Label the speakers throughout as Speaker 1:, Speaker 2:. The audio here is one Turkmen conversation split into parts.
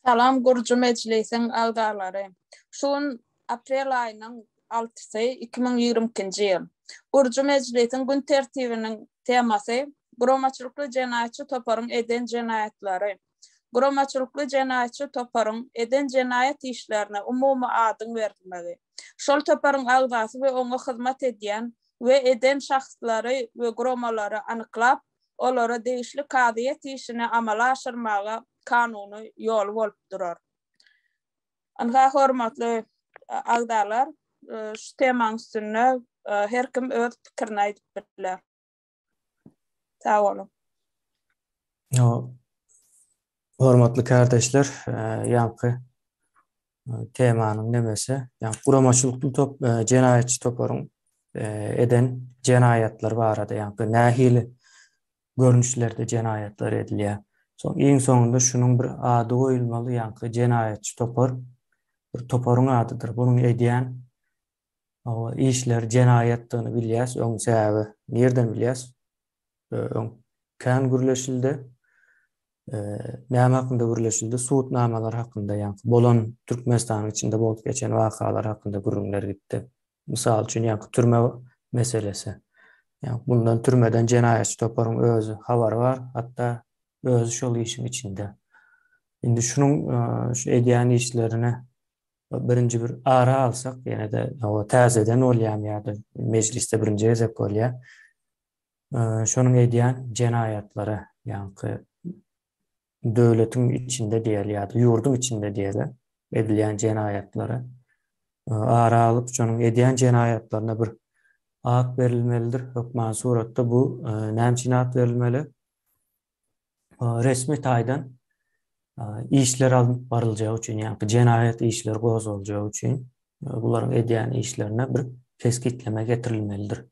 Speaker 1: Salam Gurcu Meclisiň agdalary. Şuň aprel aýynyň 6-sy 2022-nji ýyl. Gurcu Meclisiň gün tertibiniň temasy Guramaçylykly jenaýatçy toparyň eden jenaýatlary. Guramaçylykly jenaýatçy toparyň eden jenaýat işlerine umumy adyň berilmeli. Şol toparyň agdasy we oňa hyzmat edýän we eden şahslary we guramalary anyklap, olara degişli kadyýet işini amala aşyrmaga kanuny ýol bolup durar. Anga hormatly agdalar, şu temaň üstüne her kim öz pikirini aýdyp bilýär. Sag olun.
Speaker 2: Hormatly kardeşler, ýanky temanyň nemesi, guramaçylykly jenaýatçy toparyň eden jenaýatlar barada, nähili görnüşlerde jenaýatlar edilýär. Iň soňunda şunun bir ady goýulmaly, jenaýatçy topar bir toparyň adydyr. Bunuň edýän işler jenaýatdygyny bilýäs, oň sebäbi nerden bilýäs? Kan gürleşildi, näme hakynda gürleşildi? Suwutnamalar hakynda, bolan Türkmenistanyň içinde bolup geçen wakalar hakynda gürümler gitdi. Mysal üçin türme meselesi. Bundan türmeden jenaýatçy toparyň özü habary bar, hatda özü şol işin içinde. Indi şunun şu edýän işlerini birinci bir ara alsak, ýene de täzeden bolýan ýa-da mecliste birinci gezek bolýar. Şonuň edýän jenaýatlary, döwletiň içinde diýeli ýa-da ýurdun içinde diýeli edilýän jenaýatlary ara alyp şonuň edýän jenaýatlaryna bir ad berilmelidir. Hökman suratda bu näme üçin ad berilmeli? Resmi taýdan işler alyp baryljagy üçin, jenaýat işleri gozuljagy üçin bularyň edýän işlerine bir teskitleme getirilmelidir.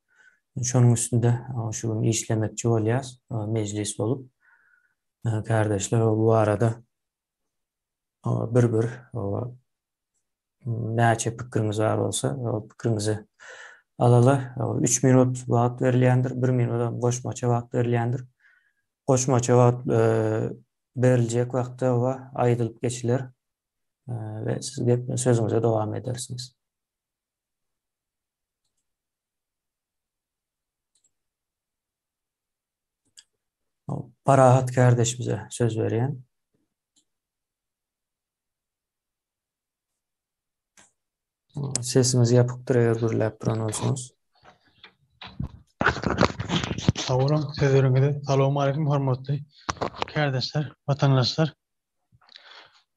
Speaker 2: Şonuň üstünde şu işlemekçi bolýar, meclis bolup kardeşler bu arada bir näçe pikiriniz bar bolsa, o pikirinizi alaly. 3 minut wagt berilýändir, 1 minut goşmaça wagt berilýändir. Goşmaça wagt beriljek wagtda aýdylyp geçiler we siz sözüňize dowam edersiniz. Parahat kardeşimize söz berýän. Sesimiz ýapypdyr, eger gürläp duran bolsaňyz.
Speaker 3: Sağ olun, sözlerinize. Selamun aleyküm, hormatly kardeşler, vatandaşlar.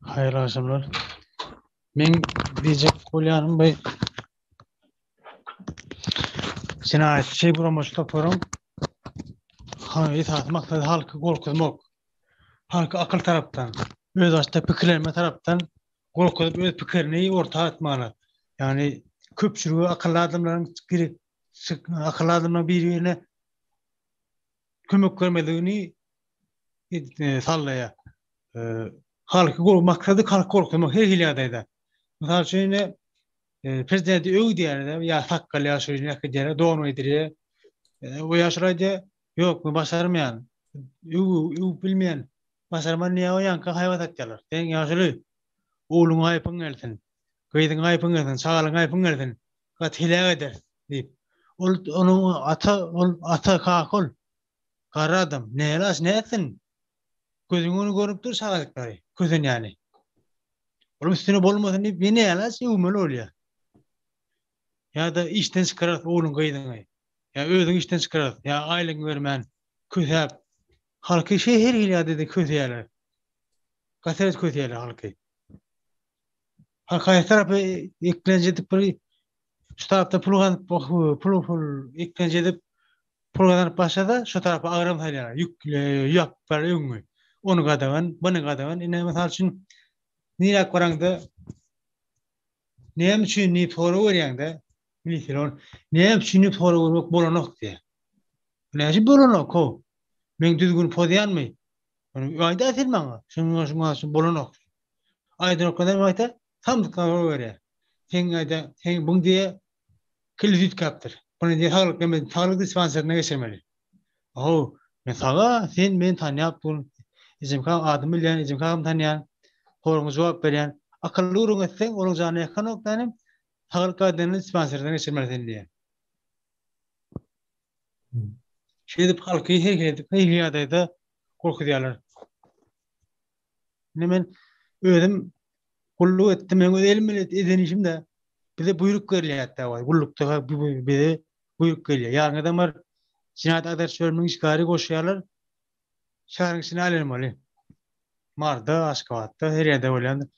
Speaker 3: Hayırlı akşamlar. Men diýjek bolýanym bu jenaýatçy guramaçy toparyň itaat maksady halky golkuzmak, halky akıl tarapdan, öz açda pikirlenme tarapdan golkuzup öz pikirini ortağa atmaly. Yani köpçülüğü akıllı adamların akıllı adamların birbirine kömek görmediğini sallaya. Halkı maksadı halkı korkutmak her hilyadaydı. Mesela şöyle prezidenti öğü diğerinde ya sakkal ya şöyle diğerinde doğru ediliyor. O yaşlarca yok mu başarmayan, öğü bilmeyen başarman niye o yankı hayvat atıyorlar. Sen yaşlı oğlun ayıpın gelsin, kıydın ayıpın gelsin, sağlığın ayıpın gelsin, kat hilal eder deyip. Onun ata kakol, kara adam, ne elas ne etsin? Gözün onu görüp dur sağlıkları, gözün yani. Oğlum üstüne bolmasın deyip ne elas ümeli oluyor. Ya da işten çıkarat oğlun kıydın ay. Ya özün işten çıkarat, ya ailen vermen, kötü halkı her hilal dedi kötü yerler. Kaseret kötü yerler halkı. Halkı her tarafı eklenci edip böyle şu tarafta pul eklenci edip pulgadan başladı, şu tarafa ağrım sayılar, yük var öngü. Onu kadavan, bunu kadavan. Yine mesela için nirak varanda neyem için ni soru varanda milisyon neyem için ni soru varmak bolanok diye. Ne için bolanok o? Men düzgün podyan mı? Onu ayda atilmanga. Şunu bolanok. Ayda o kadar ayda tam karar veriyor. Sen bunu diye kilit kaptır. Bunu diye sağlık dispanserine geçirmeli. Men sağa sen men tanıyap bunu ijimka adam bilen, ijimka tanıyan, soruňa jogap beren, akylly urun etseň, olaň jany ýakan okdanym, hagyka denilen dispanserden geçirmelisin diýen. Şeýdip halky her ýerde gorkudýarlar. Men özüm gulluk etdim, men elim bilen edenişimde bize buyruk berilýär da, gullukda bize buyruk gelýär. Ýa-ni adamlar jinayet adar şölmüň işgary goşýarlar. Şäheriň içine alanmaly. Marda, Aşgabatda her ýerde bolýan.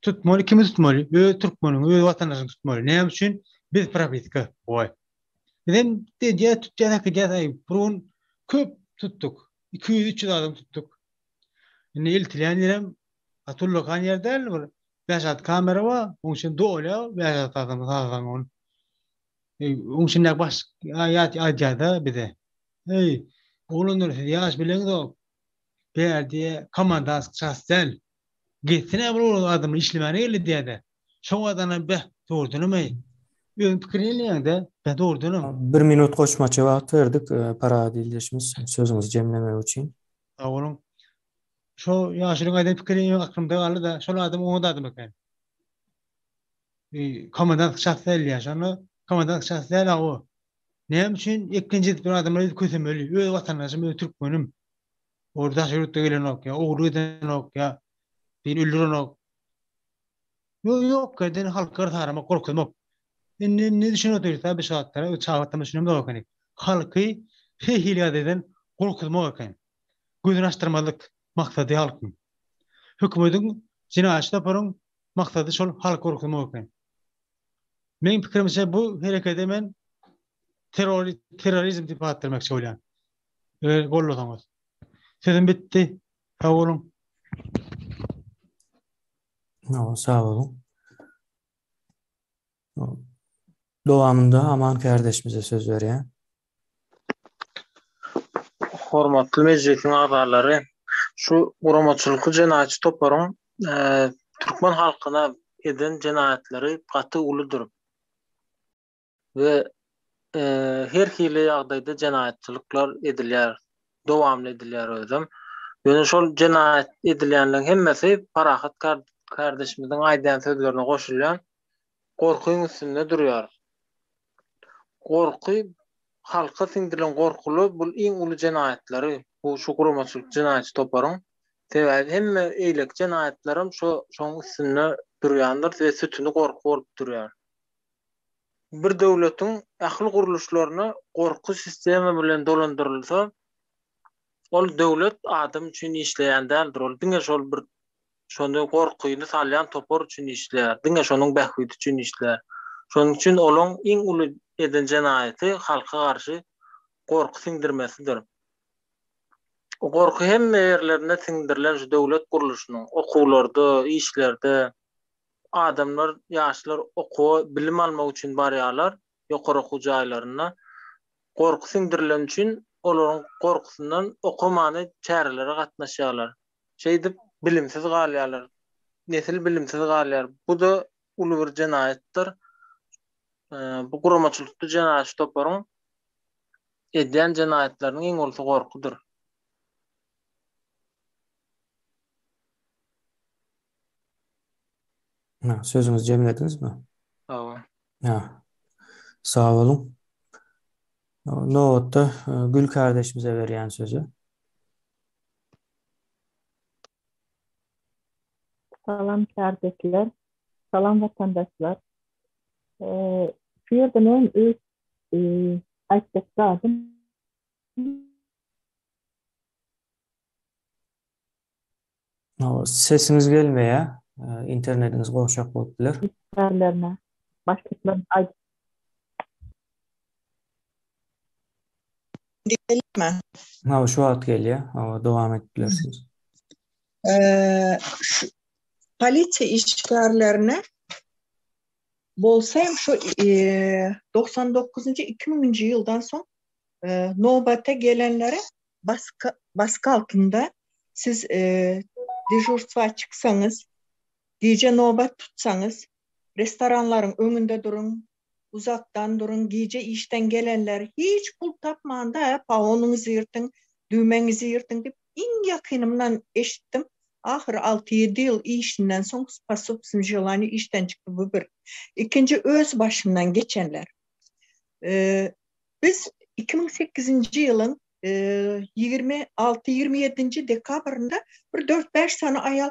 Speaker 3: Tutmaly, kimi tutmaly? Türkmeniň, watandaşyny tutmaly. Näme üçin? Biz propiska boy. Bizim diýe tutjak diýe burun köp tuttuk. 200-300 adam tuttuk. Indi iltilenýärem atullygan ýerde 5 kamera bar, onuň üçin doýla 5 adam taýdan on. Onuň üçin baş ýat bize. Hey, oğlunlar ýaş bilen de berdi komandans çastel. Gitine bu adam işlemene geldi diýdi. Şo adana be doğrudunmy? Özüm pikirleýärde ben doğrudunum.
Speaker 2: 1 minut goşmaça wagt berdik para dildeşimiz sözüňizi jemlemek üçin.
Speaker 3: Oğlum şo ýaşlyk adam pikirleýär aklymda galy da şol adam oňa adam eken. Komandans çastel ýaşany, komandans çastel awy. Näme üçin ikinji bir adamlar kösemeli, öz watandaşym, öz türkmenim. Orada şurada gelen ok ya, oğlu eden ok ya, bir öldüren ok. Yok, kadın halklar tarama korkutmak. Ne düşünüyordu tabi şahatlara, çağatma düşünüyorum da okani. Halkı hihiliyat eden korkutmak okani. Gözünü açtırmalık maksadı halkın. Hükümetin cinayet yaparın maksadı şol halk korkutmak okani. Benim fikrimse bu harekete men terörizm tipi attırmak söylüyorum. Golluğunuz. Sözüm bitti. Sağ olun.
Speaker 2: Sağ olun. Dowamında Aman kardeşimize söz berýän.
Speaker 4: Hormatly mejlisiň agzalary, şu guramaçylyky jenaýatçy toparyň türkmen halkyna eden jenaýatleri gaty uludur. Ve her hili ýagdaýda jenaýatçylyklar edilýär, dowamly edilýär özüm. Ýöne şol jenaýat edilýänlerin hemmesi Parahat kardeşimiziň aýdan sözlerine goşulýan gorkuň üstünde durýar. Gorky halka singdirilen gorkulu bu iň uly jenaýatleri, bu şu guramaçylyk jenaýatçy toparyň sebäbi hemme eýlek jenaýatlaryň şoň üstünde durýandyr we sütüni gorky bolup durýar. Bir döwletiň ähli guruluşlaryny gorku sistemi bilen dolandyrylsa, ol döwlet adam üçin işleýän däldir. Ol diňe şol bir şonu gorkuýny salýan topar üçin işleýär. Diňe şonuň bähwidi üçin işleýär. Şonuň üçin olaň iň uly eden jenaýaty halka garşy gorku singdirmesidir. O gorku hemme ýerlerine singdirilen şu döwlet guruluşynyň okuwlarda, işlerde adamlar, ýaşlar okuw, bilim almak üçin barýarlar, ýokary okuw jaýlaryna. Gorku singdirilen üçin olaryň gorkusundan okumany çärelere gatnaşýarlar. Şeýdip bilimsiz galýarlar. Nesil bilimsiz galýar. Bu da uly bir jenaýatdyr. Bu guramaçylykda jenaýatçy toparyň edýän jenaýatlarynyň iň uly gorkudur.
Speaker 2: Sözüňizi jemledinizmi? Sağ olun. Nowatda Gül kardeşimize berýän sözü.
Speaker 5: Salam kardeşler, salam vatandaşlar. Şu yerde men öz aýtmak lazım.
Speaker 2: Sesiniz gelmeýär. İnternetiniz goşak bolupdylar.
Speaker 5: İşlerlerine, başlıklarına aýt.
Speaker 2: Diýelme. Şu wagt gelýär. Dowam etdilersiniz.
Speaker 6: Polisiýa işgärlerine bolsam şu 99-njy 2000-njy ýyldan soň nowbata gelenlere baskı altında siz dejurstva çyksaňyz, gece nowbat tutsaňyz, restoranlaryň öňünde durun, uzaktan durun, gece işten gelenler hiç pul tapmanda pa onuňyzy ýyrtyň, düýmeňizi ýyrtyň dip in yakınımdan eşittim. Ahir 6-7 yıl işinden son Spasovs'un Jelani işten çıktı bu bir. İkinci öz başından geçenler. Biz 2008 yılın 26-27 dekabrında bir 4-5 tane ayal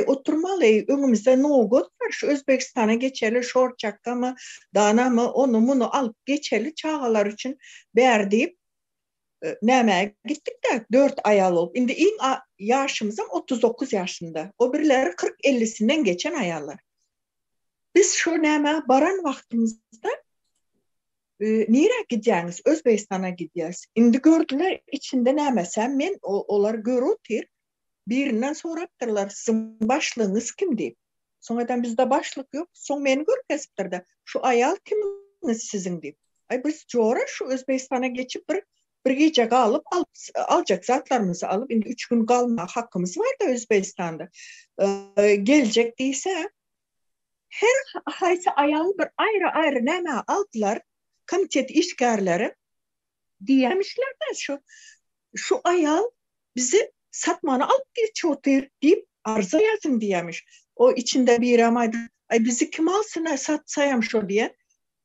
Speaker 6: oturmalı önümüzde nogot var. Şu Özbekistan'a geçerli şorçakka mı, dana mı, onu bunu alıp geçerli çağalar için beğer deyip näme gittik de 4 ayal olup. Şimdi in yaşımızın 39 yaşında. O birileri 40-50'sinden geçen ayallar. Biz şu näme baran vaktimizde nere gideceğiniz? Özbekistan'a gidiyoruz. Şimdi gördüler içinde nämesem men olar görüyor. Birinden soraptırlar sizin başlığınız kim deyip. Sonradan bizde başlık yok. Son beni görkeziptirdi. Şu ayal kiminiz sizin deyip. Biz sonra şu Özbekistan'a geçip bir gece alıp alacak zatlarımızı alıp şimdi 3 gün kalma hakkımız var da Özbekistan'da. Gelecek değilse her hayse ayağını bir ayrı näme aldılar. Komitet işgärleri diyemişler de şu ayal bizi satmanı alıp geçiyor deyip arıza yazın diyemiş. O içinde bir amaydı. Bizi kim alsın satsayam şu diye.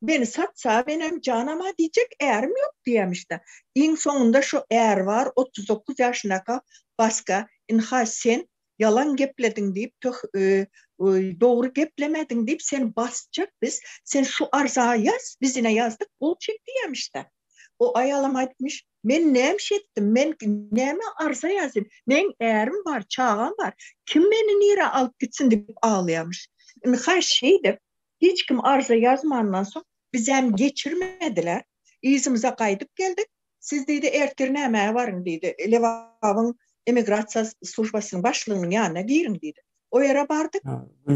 Speaker 6: Beni satsa benim canıma diyecek eğerim yok diyemişler. En sonunda şu eğer var 39 yaşındaki başka sen yalan gepledin deyip doğru geplemedin deyip sen basacak biz. Sen şu arıza yaz bizine yazdık bol çek diyemişler. O ayalam etmiş. Men neymiş ettim? Men neyme arıza yazayım? Men eğerim var, çağım var. Kim beni nire alıp gitsin deyip ağlayamış. Her şeyde hiç kim arıza yazmandan sonra bizi hem geçirmediler. İzimize kaydıp geldik. Siz deydi ertir neyme varın deydi. Levav'ın emigrasyon slujbasının başlığının yanına girin deydi. O yere bardık.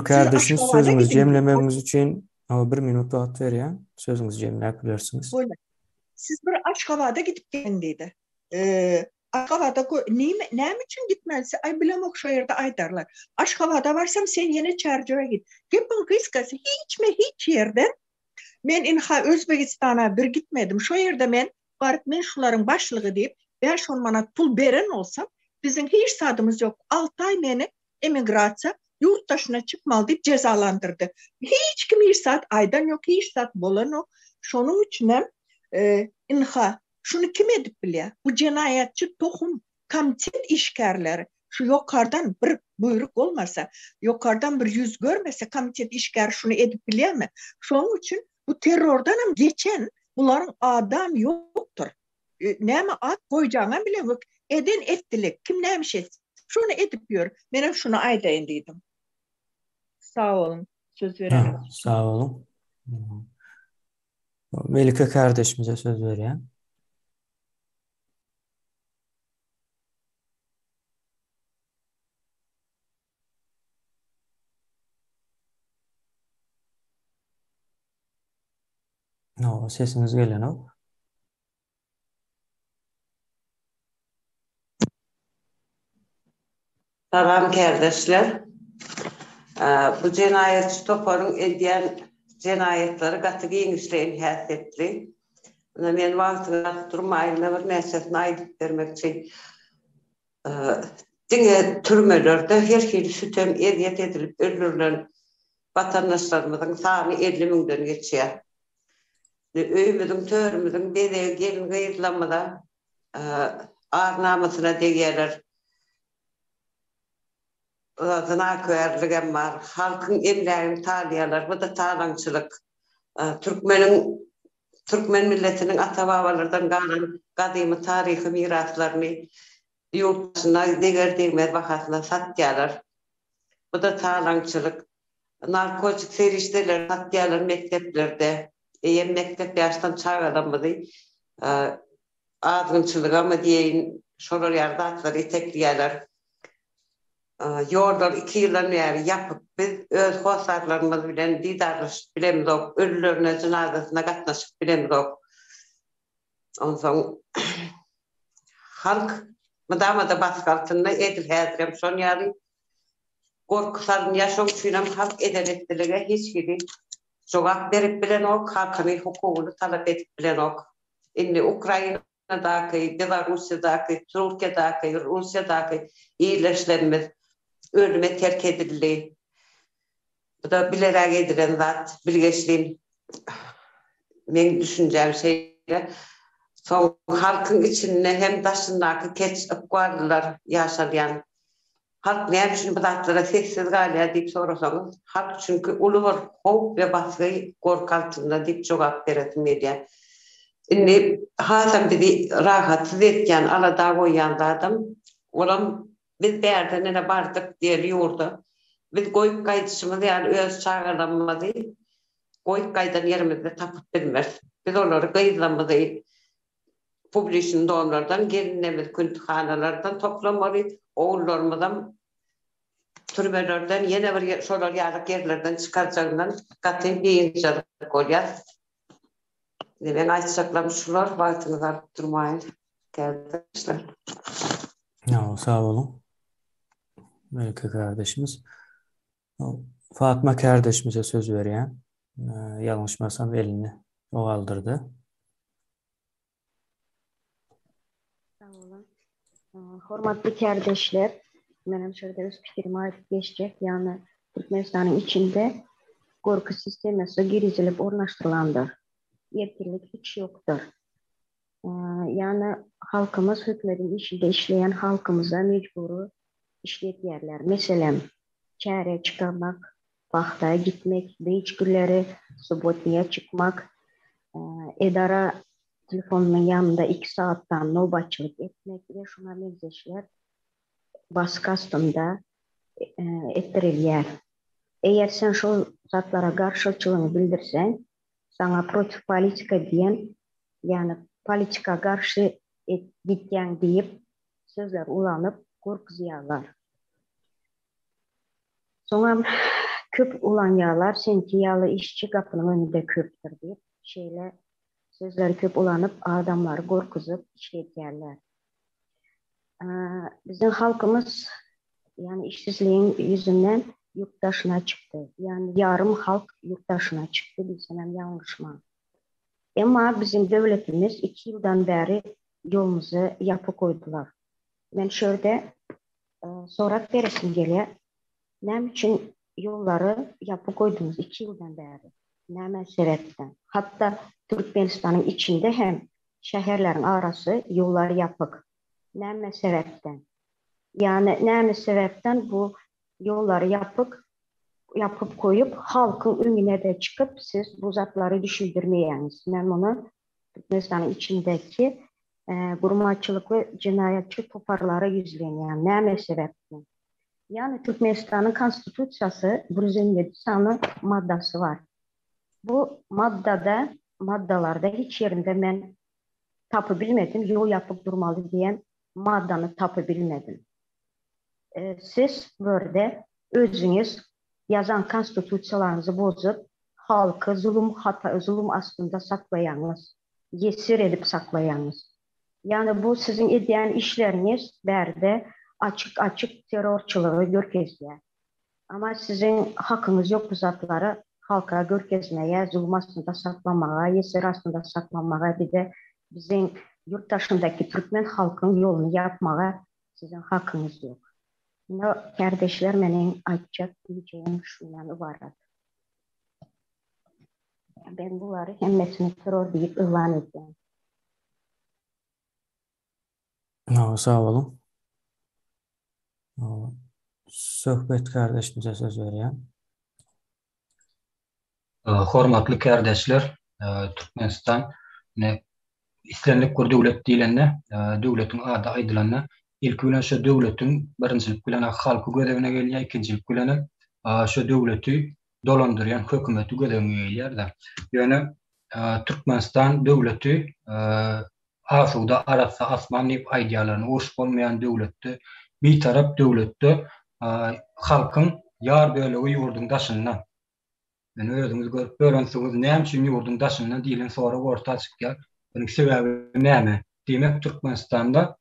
Speaker 2: Kardeşiniz sözünüz cemlememiz için 1 minut vaxt ver ya. Sözünüz cemleyebilirsiniz.
Speaker 6: Böyle. Siz bir açık havada gidip gelin deydi. Açık havada ne için gitmelisin? Ay bilemok şu yerde aydarlar. Açık havada varsam sen yine çarjöre git. Gepin kıskası hiç yerden men inha Özbekistan'a bir gitmedim. Şu yerde men şuların başlığı deyip 5 manat pul beren olsam bizim hiç sadımız yok. 6 ay meni emigrasyon yurt dışına çıkmalı deyip cezalandırdı. Hiç kim hiç saat aydan yok, hiç saat bolan yok. Şunun için inha şunu kim edip biliyor? Bu cinayetçi tohum komitet işgärleri şu yukarıdan bir buyruk olmasa, yukarıdan bir yüz görmese komitet işgär şunu edip biliyor mu? Şunun için bu terörden geçen bunların adam yoktur. Näme at koyacağına bile yok. Eden ettilik. Kim neymiş etsin? Şunu edip diyor. Benim şunu aydayn dedim. Sağ olun. Söz verelim.
Speaker 2: Sağ olun. Melike kardeşimize söz vereyim. Sesiniz gelen o.
Speaker 7: Salam kardeşler. Bu cinayetçi toparın ediyen cinayetleri katı giyinişleyin häsiýetli. Men wagtyny durmaýyna bir näsesini aýdyp bermek için diňe türmelerde her hili sütem eziyet edilip öldürülen vatandaşlarımızın sany 50 000'den geçýär. Öýümizin, törümizin bede gelin gıýırlamada ar namasyna degýärler. Zanaköärligem var, halkın emlärini taýýarlar, bu da taýlançylyk. Türkmen milletinin ata-babalardan galan gadymy taryhy miraslaryny yurt dışına deger-degmez bahasına satýarlar. Bu da taýlançylyk. Narkotik serişdeler satýarlar mekteplerde. Mektep ýaşdan çağıramady. Adgynçylyga mı diýin, şolar ýerde atlar eteklýärler. Yollar 2 ýyldan beri yapıp biz öz hosarlarymyz bilen didarlyşyp bilemizok, ölülerine cenazasyna gatnaşyp bilemizok. Ondan soň halk madamada baskı altında edil häzirem şon ýaly gorkusaryň ýaşaw üçin halk edeletlige hiç gibi jogap berip bilen ok, halkyny hukugyny talap edip bilen ok. Indi Ukraina Ukrayna'daki, Belarusya'daki, Türkiye'deki, Rusya'daki iyileşlerimiz ölüme terk edildi. Bu da bilerek edilen zat, bilgeçliğim, benim düşüneceğim şeyler. Son halkın içinde hem taşındaki keç ıkvardılar yaşayan. Halk ne için bu zatlara sessiz galiba deyip sorarsanız, halk çünkü ulu var, hop ve baskıyı korku altında deyip cevap veresim ediyor. Şimdi Hasan bizi rahatsız etken, alada koyan adam, olam biz bir yerden bardık diye yurdu. Biz koyup kaydışımız yani öz çağırlanmadı. Koyup kaydan yerimizde tapıp bilmez. Biz onları kaydlanmadı. Publişin doğumlardan, gelinemiz küntühanelerden toplamalıyız. Oğullarımızdan, türbelerden, yine bir sorular yarık yerlerden çıkaracağından katı bir incelik koyacağız. Ben açıklamışlar, vaktiniz arttırmayın. Arkadaşlar.
Speaker 2: Sağ olun. Melike kardeşimiz. Fatma kardeşimize söz veren, yanlışmasam elini o kaldırdı.
Speaker 8: Sağ olun. Hormatly kardeşler, benim şöyle öz fikrimi aytıp geçecek. Yani Türkmenistan'ın içinde korku sisteması girişilip ornaştırılandır. Erkinlik hiç yoktur. Yani halkımız hükümetin işinde işleyen halkımıza mecburu işlet yerler. Mesela çare çıkarmak, bahtaya gitmek, beyiç günleri, subotniye çıkmak, edara telefonun yanında 2 saatten nöbetçilik etmek ve şuna benzeşler baskı astında ettirilýär. Eğer sen şu zatlara karşıçılığını bildirsen, sana protif politika diyen, yani politika karşı gitken deyip sözler ulanıp korkuzyarlar. Sonra köp ulanýarlar, senki yalı işçi kapının önünde köptür deyip şeyler sözler köp ulanıp adamları korkuzup işletýärler. Bizim halkımız yani işsizliğin yüzünden yurttaşına çıktı. Yani yarım halk yurttaşına çıktı. Bilsem yanlış mı? Ama bizim devletimiz 2 yıldan beri yolumuzu yapıp koydular. Ben şöyle sorak veresim geliyor. Ne için yolları yapıp koydunuz 2 yıldan beri? Ne sebepten? Hatta Türkmenistan'ın içinde hem şehirlerin arası yolları yapık. Ne sebepten? Yani ne sebepten bu yolları yapıp koyup halkın önüne de çıkıp siz bu zatları düşündürmeyeniz. Ben onu Türkmenistan'ın içindeki gurmaçılık ve cinayetçi toparlara yüzleyen ne sebepten? Yani Türkmenistan'ın konstitüsyası 127 tane maddası var. Bu maddalarda hiç yerinde ben tapı bilmedim, yol yapıp durmalı diyen maddanı tapı bilmedim. Siz böyle özünüz yazan konstitüsiyalarınızı bozup halkı zulüm aslında saklayanız, yesir edip saklayanız. Yani bu sizin ediyen işleriniz berde açık terörçılığı görkezler. Ama sizin hakkınız yok bu zatları halka görkezmeye, zulüm aslında saklamaya, yesir aslında saklamaya, bir de bizim yurttaşındaki Türkmen halkın yolunu yapmaya sizin hakkınız yok. Kardeşler benim açacak diyeceğim şundan ibaret. Ben bunları hemmesini terör deyip ilan edeceğim.
Speaker 2: Sağ olun. Söhbet kardeşimize söz veren.
Speaker 9: Hormatly kardeşler, Türkmenistan İslamlik bir döwlet diýilende, döwletiň ady aýdylanda ilk bilen şu döwletiň birinjilik bilen halky gödegine gelýär, ikinjilik bilen şu döwleti dolandyrýan hökümeti gödegine gelýär-de. Ýöne Türkmenistan döwleti aşuda arasa asman diýip aýdýarlaryny hoş bolmaýan döwletdi, bir tarap döwletdi halkyň ýar bölegi ýurduň daşyndan. Yani özüňiz görüp öğrensiňiz näme üçin ýurduň daşyndan diýilen soragy orta çykýar. Buning sebebi näme? Demek Türkmenistanda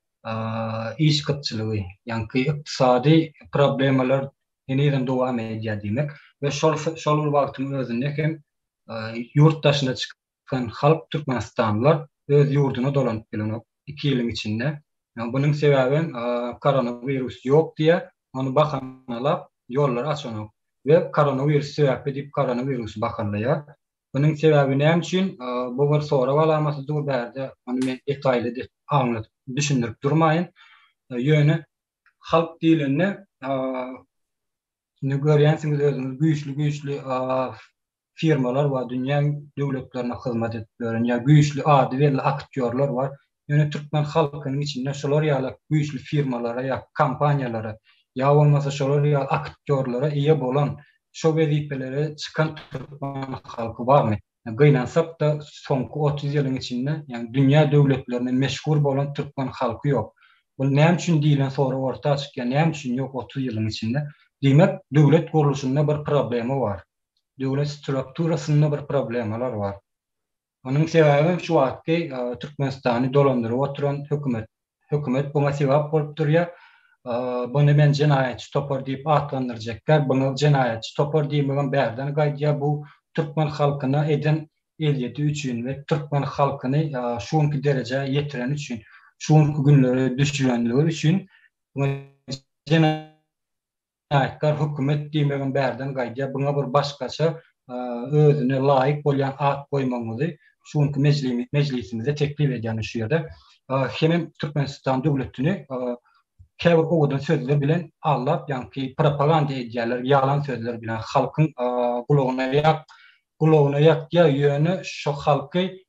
Speaker 9: iş kıtçılığı, yani iktisadi problemler yeniden devam edýär demek. Ve şol wagtyň özünde hem yurt daşyna çykan halk Türkmenistanlılar öz yurduna dolanyp bilen 2 yılın içinde. Yani bunun sebebi koronavirüs yok diye onu bakanalap yollar açanok ve koronavirüs sebep edip koronavirüs bakanlaya. Bunun sebebi ne için? Bu bir sonra valaması dur berde onu men detaylı anlatıp düşündürüp durmayın. Yönü halk dilinde ne görüyorsunuz özünüz güçlü firmalar var, dünya devletlerine hizmet ettiren ya güçlü adı ve aktörler var. Yani Türkmen halkının içinde şolar ya güçlü firmalara ya kampanyalara ya olmasa şolar ya aktörlere iyi bolan şo vazifalere çıkan Türkmen halkı var mı? Yani gıylansap da sonku 30 yılın içinde yani dünya devletlerine meşhur bolan Türkmen halkı yok. Bu ne için diyilen sonra ortaya çıkıyor, ne için yok 30 yılın içinde? Demek devlet kuruluşunda bir problemi var. Devlet strukturasında bir problemler var. Onun sebebi şu ki Türkmenistan'ı dolandırıp oturan hükümet buna sebep olup duruyor. Bunu ben cinayetçi topar deyip adlandıracaklar. Bunu cinayetçi topar deyip berden gaydiya bu Türkmen halkına eden eliyeti için ve Türkmen halkını şunki derece yetiren için, şunki günleri düşürenler için bunu cinayetler hükümet deyip berden gaydiya buna bir başkaça özüne layık bolan ad koymamızı şunki meclisimizde teklif edýän şu ýerde hem Türkmenistan döwletini käbir owadan sözler bilen allap ýa-ni propaganda edýärler, ýalan sözler bilen halkyň gulagyna ýakýa ýöne şu halky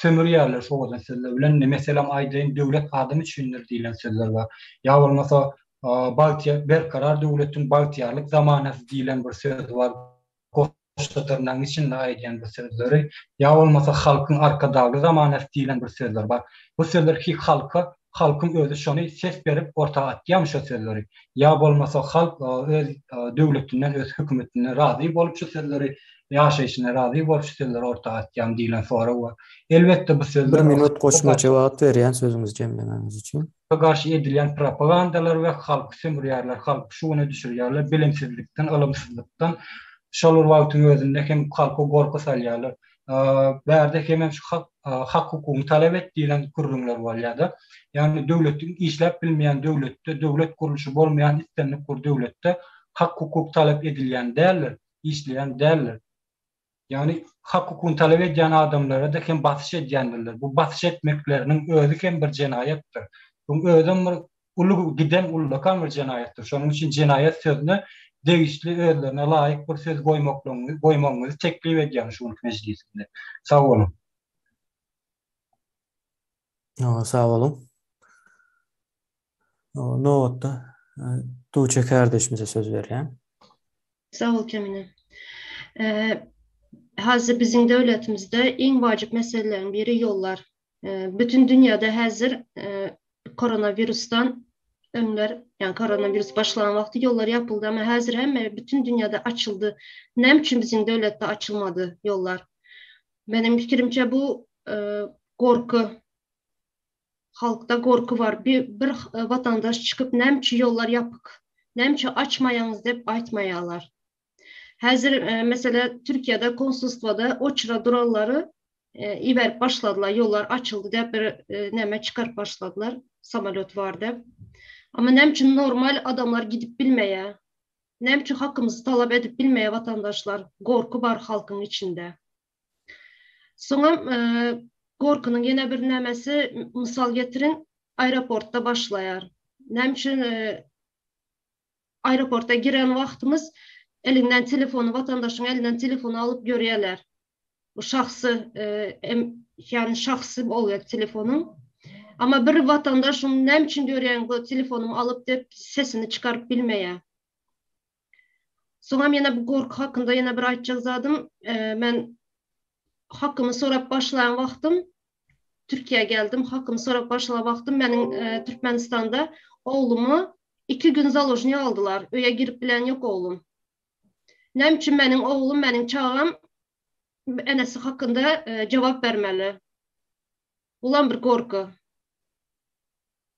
Speaker 9: sömürýärler şu owadan sözler bilen. Meselem aýdyn döwlet adamy düşündir diýilen sözler bar. Ýa bolmasa Baltiya berkarar döwletiň baltiýarlyk zamanasy diýilen bir söz bar. Koştatlarının içinde aýdýan bu sözleri, ya olmasa halkyň arkadagy zamanasy diýilen bir sözler bar. Bu sözler ki halkyň özü şonu ses berip ortaga atýan şu sözleri. Ya bolmasa halk öz döwletinden, öz hökümetinden razy bolup şu sözleri ýaşaýyşyna razy bolup şu sözleri ortaga atýan diýilen sonra bar. Elbetde bu sözler
Speaker 2: 1 minut goşma cevap berýän sözüňizi jemlememiz için.
Speaker 9: Garşy edilen propagandalar ve halk sömürýärler, halk şuny düşürýärler, bilimsizlikden, ilymsizlikden şolar wagtyň özünde hem halka gorka salýarlar. Bärde hem şu hak hukukyny talep etdilen kuruluşlar bolýardy. Yani döwletiň işläp bilmeýän döwletde, döwlet kuruluşy bolmaýan islenip kur döwletde hak hukuk talep edilýän däller, işleýän däller. Yani hak hukukyny talep edýän adamlara da hem basyş edýändirler. Bu basyş etmekleriniň özü hem bir jinayetdir. Bu özüm bir ulukan bir jinayetdir. Şonuň üçin jinayet sözüne degişli özlerine layık bir söz goýmagyňyzy teklif edýän şu meclisinde. Sağ olun.
Speaker 2: Sağ olun. Nowatda Tuğçe kardeşimize söz berýän.
Speaker 10: Sağ ol Kemine. Hazır bizim devletimizde en vacip meselelerin biri yollar. Bütün dünyada hazır koronavirüsten önler, yani koronavirüs başlayan vakti yollar yapıldı ama hazır hemen bütün dünyada açıldı. Ne için bizim devlette açılmadı yollar? Benim fikrimce bu korku, halkta korku var. Bir vatandaş çıkıp ne için yollar yapık, ne için açmayanız deyip aytmayalar. Hazır mesela Türkiye'de konsolosluğda o çıra duralları iver başladılar, yollar açıldı deyip bir neme çıkar başladılar, samolyot vardı. Ama ne için normal adamlar gidip bilmeye, ne için hakkımızı talep edip bilmeye vatandaşlar, korku var halkın içinde. Sonra korkunun yine bir nemesi misal getirin, aeroportta başlayar. Ne için aeroporta giren vaktimiz elinden telefonu, vatandaşın elinden telefonu alıp görüyorlar. Bu şahsı, yani şahsı oluyor telefonun. Ama bir vatandaşın ne için görüyen bu telefonumu alıp da sesini çıkarıp bilmeye. Sonra yine bu korku hakkında yine bir aytacak zadım. Ben hakkımı sorup başlayan vaktim Türkiye'ye geldim. Hakkımı sorup başlayan vaktim benim Türkmenistan'da oğlumu 2 gün zalojniya aldılar. Öye girip bilen yok oğlum. Ne için benim oğlum, benim çağım enesi hakkında cevap vermeli. Ulan bir korku.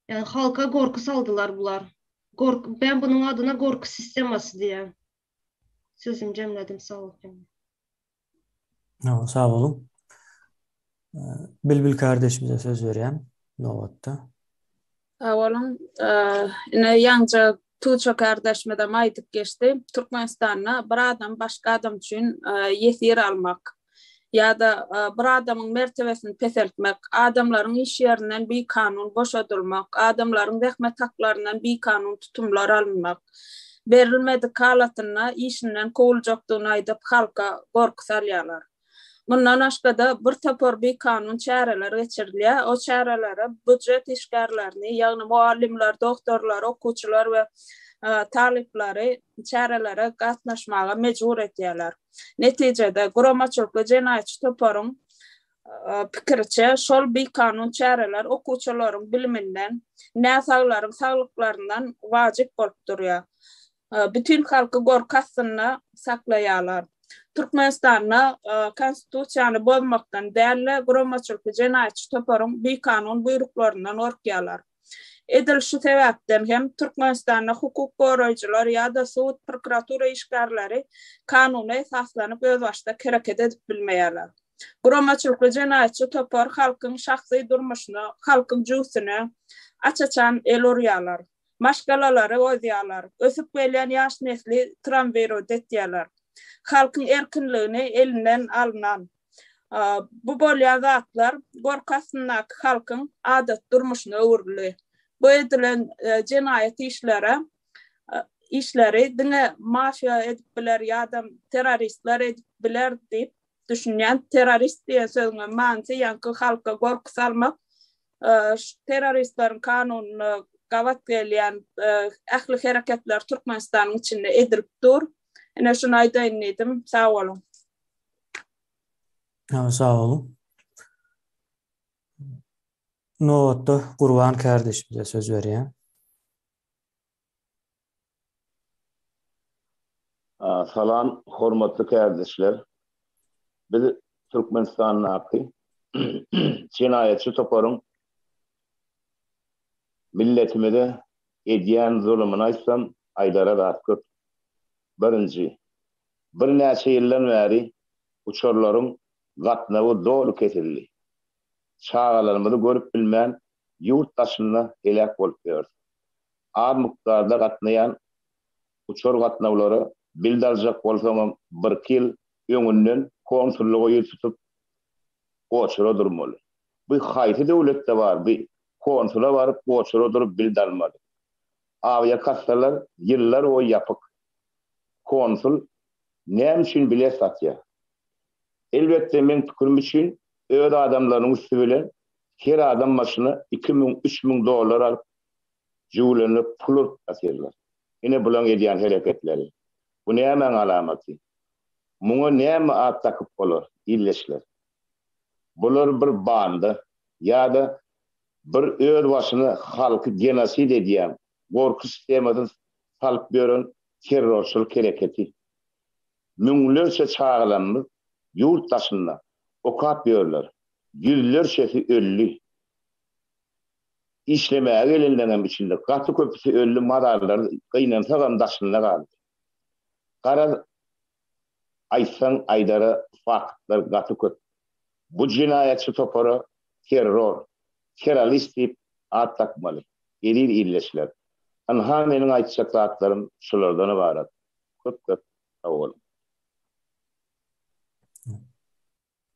Speaker 10: Yani halka korku saldılar bunlar. Korku, ben bunun adına korku sisteması diye. Sözüm cemledim, sağ olun.
Speaker 2: Sağ olun. Bilbil kardeşimize söz vereyim. Nowatda.
Speaker 1: Awalın ine ýanca Tuğçe kardeşime de aytıp geçti. Türkmenistan'a bir adam başka adam için yesir almak ya da bir adamın mertebesini peseltmek, adamların iş yerinden bir kanun boşadılmak, adamların rehmet haklarından bir kanun tutumlar alınmak, verilmedik halatına işinden kovulacaktığını aydıp halka korku salyalar. Bundan başka da bir tapor bir kanun çareler geçirilýär. O çarelere büdjet işgärlerini, ýagny muallimler, doktorlar, okuwçylar ve talipleri çarelere gatnaşmaga mecbur etýärler. Netijede guramaçylykly jenaýatçy toparyň pikirçe şol bir kanun çareler okuwçylaryň biliminden, näsaglaryň saglyklарyndan wajyp bolup durýar. Bütün halky gorkasyna saklaýarlar. Türkmenistan'a konstitusiýany bozmakdan dälle guramaçylykly jenaýatçy toparyň bir kanun buyruklaryndan orkýarlar. Edilşi sebäpden hem Türkmenistan'a hukuk goraýjylar ýa-da sud prokuratura işgärleri kanuny esaslanyp öz başda hereket edip bilmeýärler. Guramaçylykly jenaýatçy topar halkyň şahsy durmuşyna, halkyň jüýsüne açaçan el urýarlar. Maşgalalary oýdýarlar. Ösüp gelýän ýaş nesli tramwero etýärler. Halkyň erkinligini elinden alynan. Bu bolýan zatlar gorkasynak halkyň adat durmuşyna öwürli. Bu edilen jenaýat işleri dine mafya edip biler ýa-da terroristler edip biler diýip düşünýän terrorist diýen sözüň manysy ýa-da halka gorku salmak, terroristleriň kanunyny gawat gelýän ähli hereketler Türkmenistanyň içinde edilip dur. Ene şunu aýdaýyn edim. Sağ olun.
Speaker 2: Sağ olun. Nowatda Gurban kardeşimize söz berýän.
Speaker 11: Salam, hormatly kardeşler. Biz Türkmenistanyň jenaýatçy toparyň milletimize edýän zulmyny aýtsam, aýdara gatkyp. Birinci, bir näçe ýyldan bäri uçurlaryň gatnawy dolu kesildi. Çağalarymyzy görüp bilmän ýurtdaşyna helak bolup ýör. Az mukdarda gatnaýan uçur gatnawlary bildirecek bolsam bir kil öňünden konsullugy ýer tutup goçura durmaly. Bu haýsy döwletde bar, bir konsula baryp goçura durup bildirmeli. Awya kassalar ýyllar o ýapyk. Konsul näme üçin bile satýar? Elbetde men pikrim üçin öýde adamlaryň üstü bilen her adam başyna 2000-3000 dollar alyp jüwlenip pul atýarlar. Ine bulan edýän hereketleri. Bu näme alamaty? Muňa näme at takyp bolar? Illeşler. Bular bir bandy ýa-da bir öýde başyna halky genosid edýän, gorku sistemadan salyp beren terrorçylyk hereketi. Müňlerçe çağılanlar ýurtdaşyna okap ýörler. Yüzlerçesi öllü. İşlemäge gelenlerden içinde gaty köpüsü öllü madarlar gynansa gandaşyna galdy. Gara aýtsaň aýdara faktlar gaty köp. Bu jinaýatçy topara terrorist diýip at takmaly. Erir illeşler. Anha meniň aýtjak zatlarym şulardan ibarat. Köp sağ olun.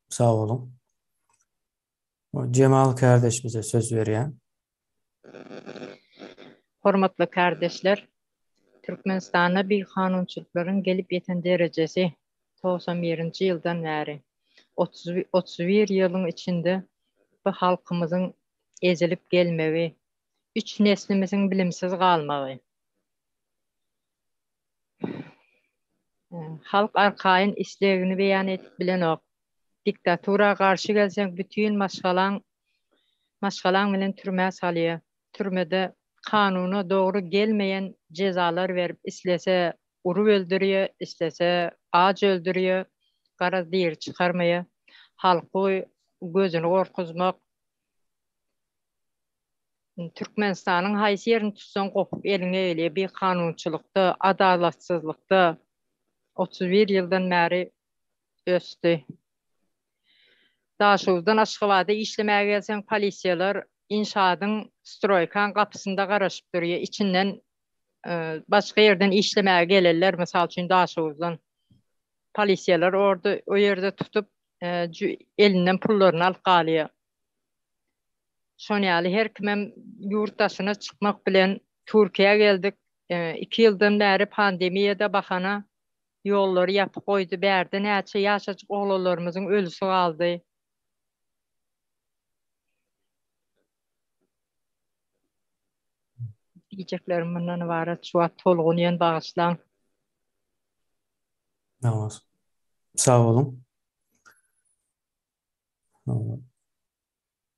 Speaker 2: Sağ olun. Cemal kardeşimize söz berýän.
Speaker 12: Hormatly kardeşler, Türkmenistana bir kanunçylyklaryň gelip ýeten derejesi 91-nji ýyldan bäri 31 ýylyň içinde bu halkymyzyň ezilip gelmegi, 3 neslimizin bilimsiz galmagy. Halk arkaýyn islegini beýan edip bilenok. Diktatura garşy gelseň bütün maşgalaň bilen türme salýar. Türmede kanuny dogry gelmeýän cezalar berip islese urup öldürýär, islese ağaç öldürýär, gara diýer çykarmaýar. Halky gözüni gorkuzmak. Türkmenistanyň haýsy ýerini tutsaň gopup eliňe elýär bir kanunçylykda, adalatsyzlykda 31 ýyldan bäri ösdi. Daşywdan aşgybada işlemäge gelseň polisiýalar inşaatın stroykan kapısında garaşıp duruyor. İçinden başka yerden işlemeye gelirler. Mesela için Daşovuz'dan polisiyeler orada o yerde tutup elinden pullarını alıp kalıyor. Şonyali her kimem yurttaşına çıkmak bilen Türkiye'ye geldik. 2 yıldan beri pandemiyada bakana yolları yapıp koydu. Berde näçe yaşaçık oğullarımızın ölüsü kaldı. Diyeceklerim bundan ibaret. Şu an tolğunayan bağışlan.
Speaker 2: Namaz. Sağ olun.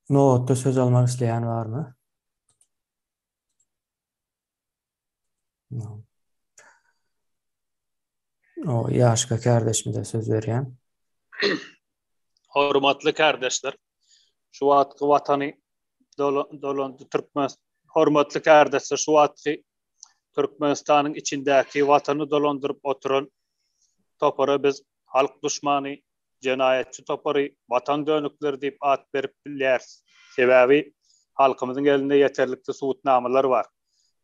Speaker 2: Notda söz almak isteyen var mı? O yaşka kardeşimize söz veren.
Speaker 13: Hormatly kardeşler, şu wagtky watany dolandy Türkmenistan. Hormatly kardeşler, şu wagtky Türkmenistanyň içindäki watany dolandyryp oturan topara biz halk düşmany, jenayetçi topary, watan dönükleri diýip at berip bilýäris. Sebäbi halkymyzyň elinde ýeterlikli suwutnamalar bar.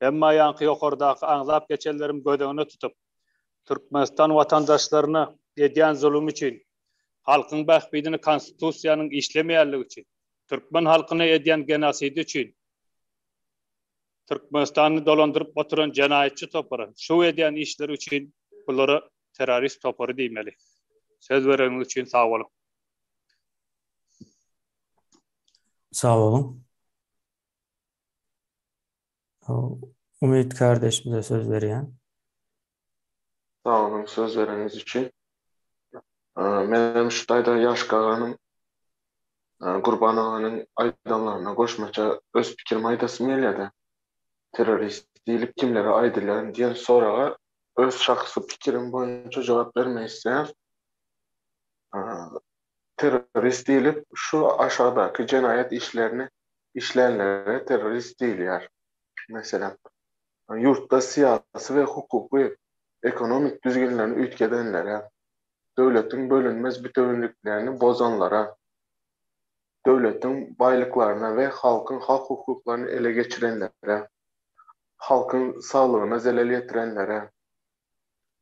Speaker 13: Emma ýanky ýokardaky aňlap geçenlerim gödegine tutup Türkmenistan watandaşlaryna edýän zulüm üçin, halkyň bähbidini konstitusiýanyň işlemeýärligi üçin, Türkmen halkyna edýän genasidi üçin, Türkmenistany dolandyryp oturan jenayetçi topary, şu edýän işler üçin bulara terörist topary diýmeli. Söz bereniň üçin sag bolun.
Speaker 2: Sağ olun. Umit kardeşimize söz veren.
Speaker 14: Sağ olun söz vereniz için. Benim şutayda yaş kağanım Qurban ağanın aydanlarına koşmaça öz pikirimi aydasım geledi. Terörist deyilip kimlere aydırlar diyen sorağa öz şahsı pikirim boyunca cevap vermeyi isteyen terörist deyilip şu aşağıdaki cinayet işlerini işleyenlere terörist değiller. Mesela yurtta siyasi ve hukuki ekonomik düzgünlerini ütkedenlere, devletin bölünmez bütünlüklerini bozanlara, devletin baylıklarına ve halkın hak hukuklarını ele geçirenlere, halkın sağlığına zelal getirenlere,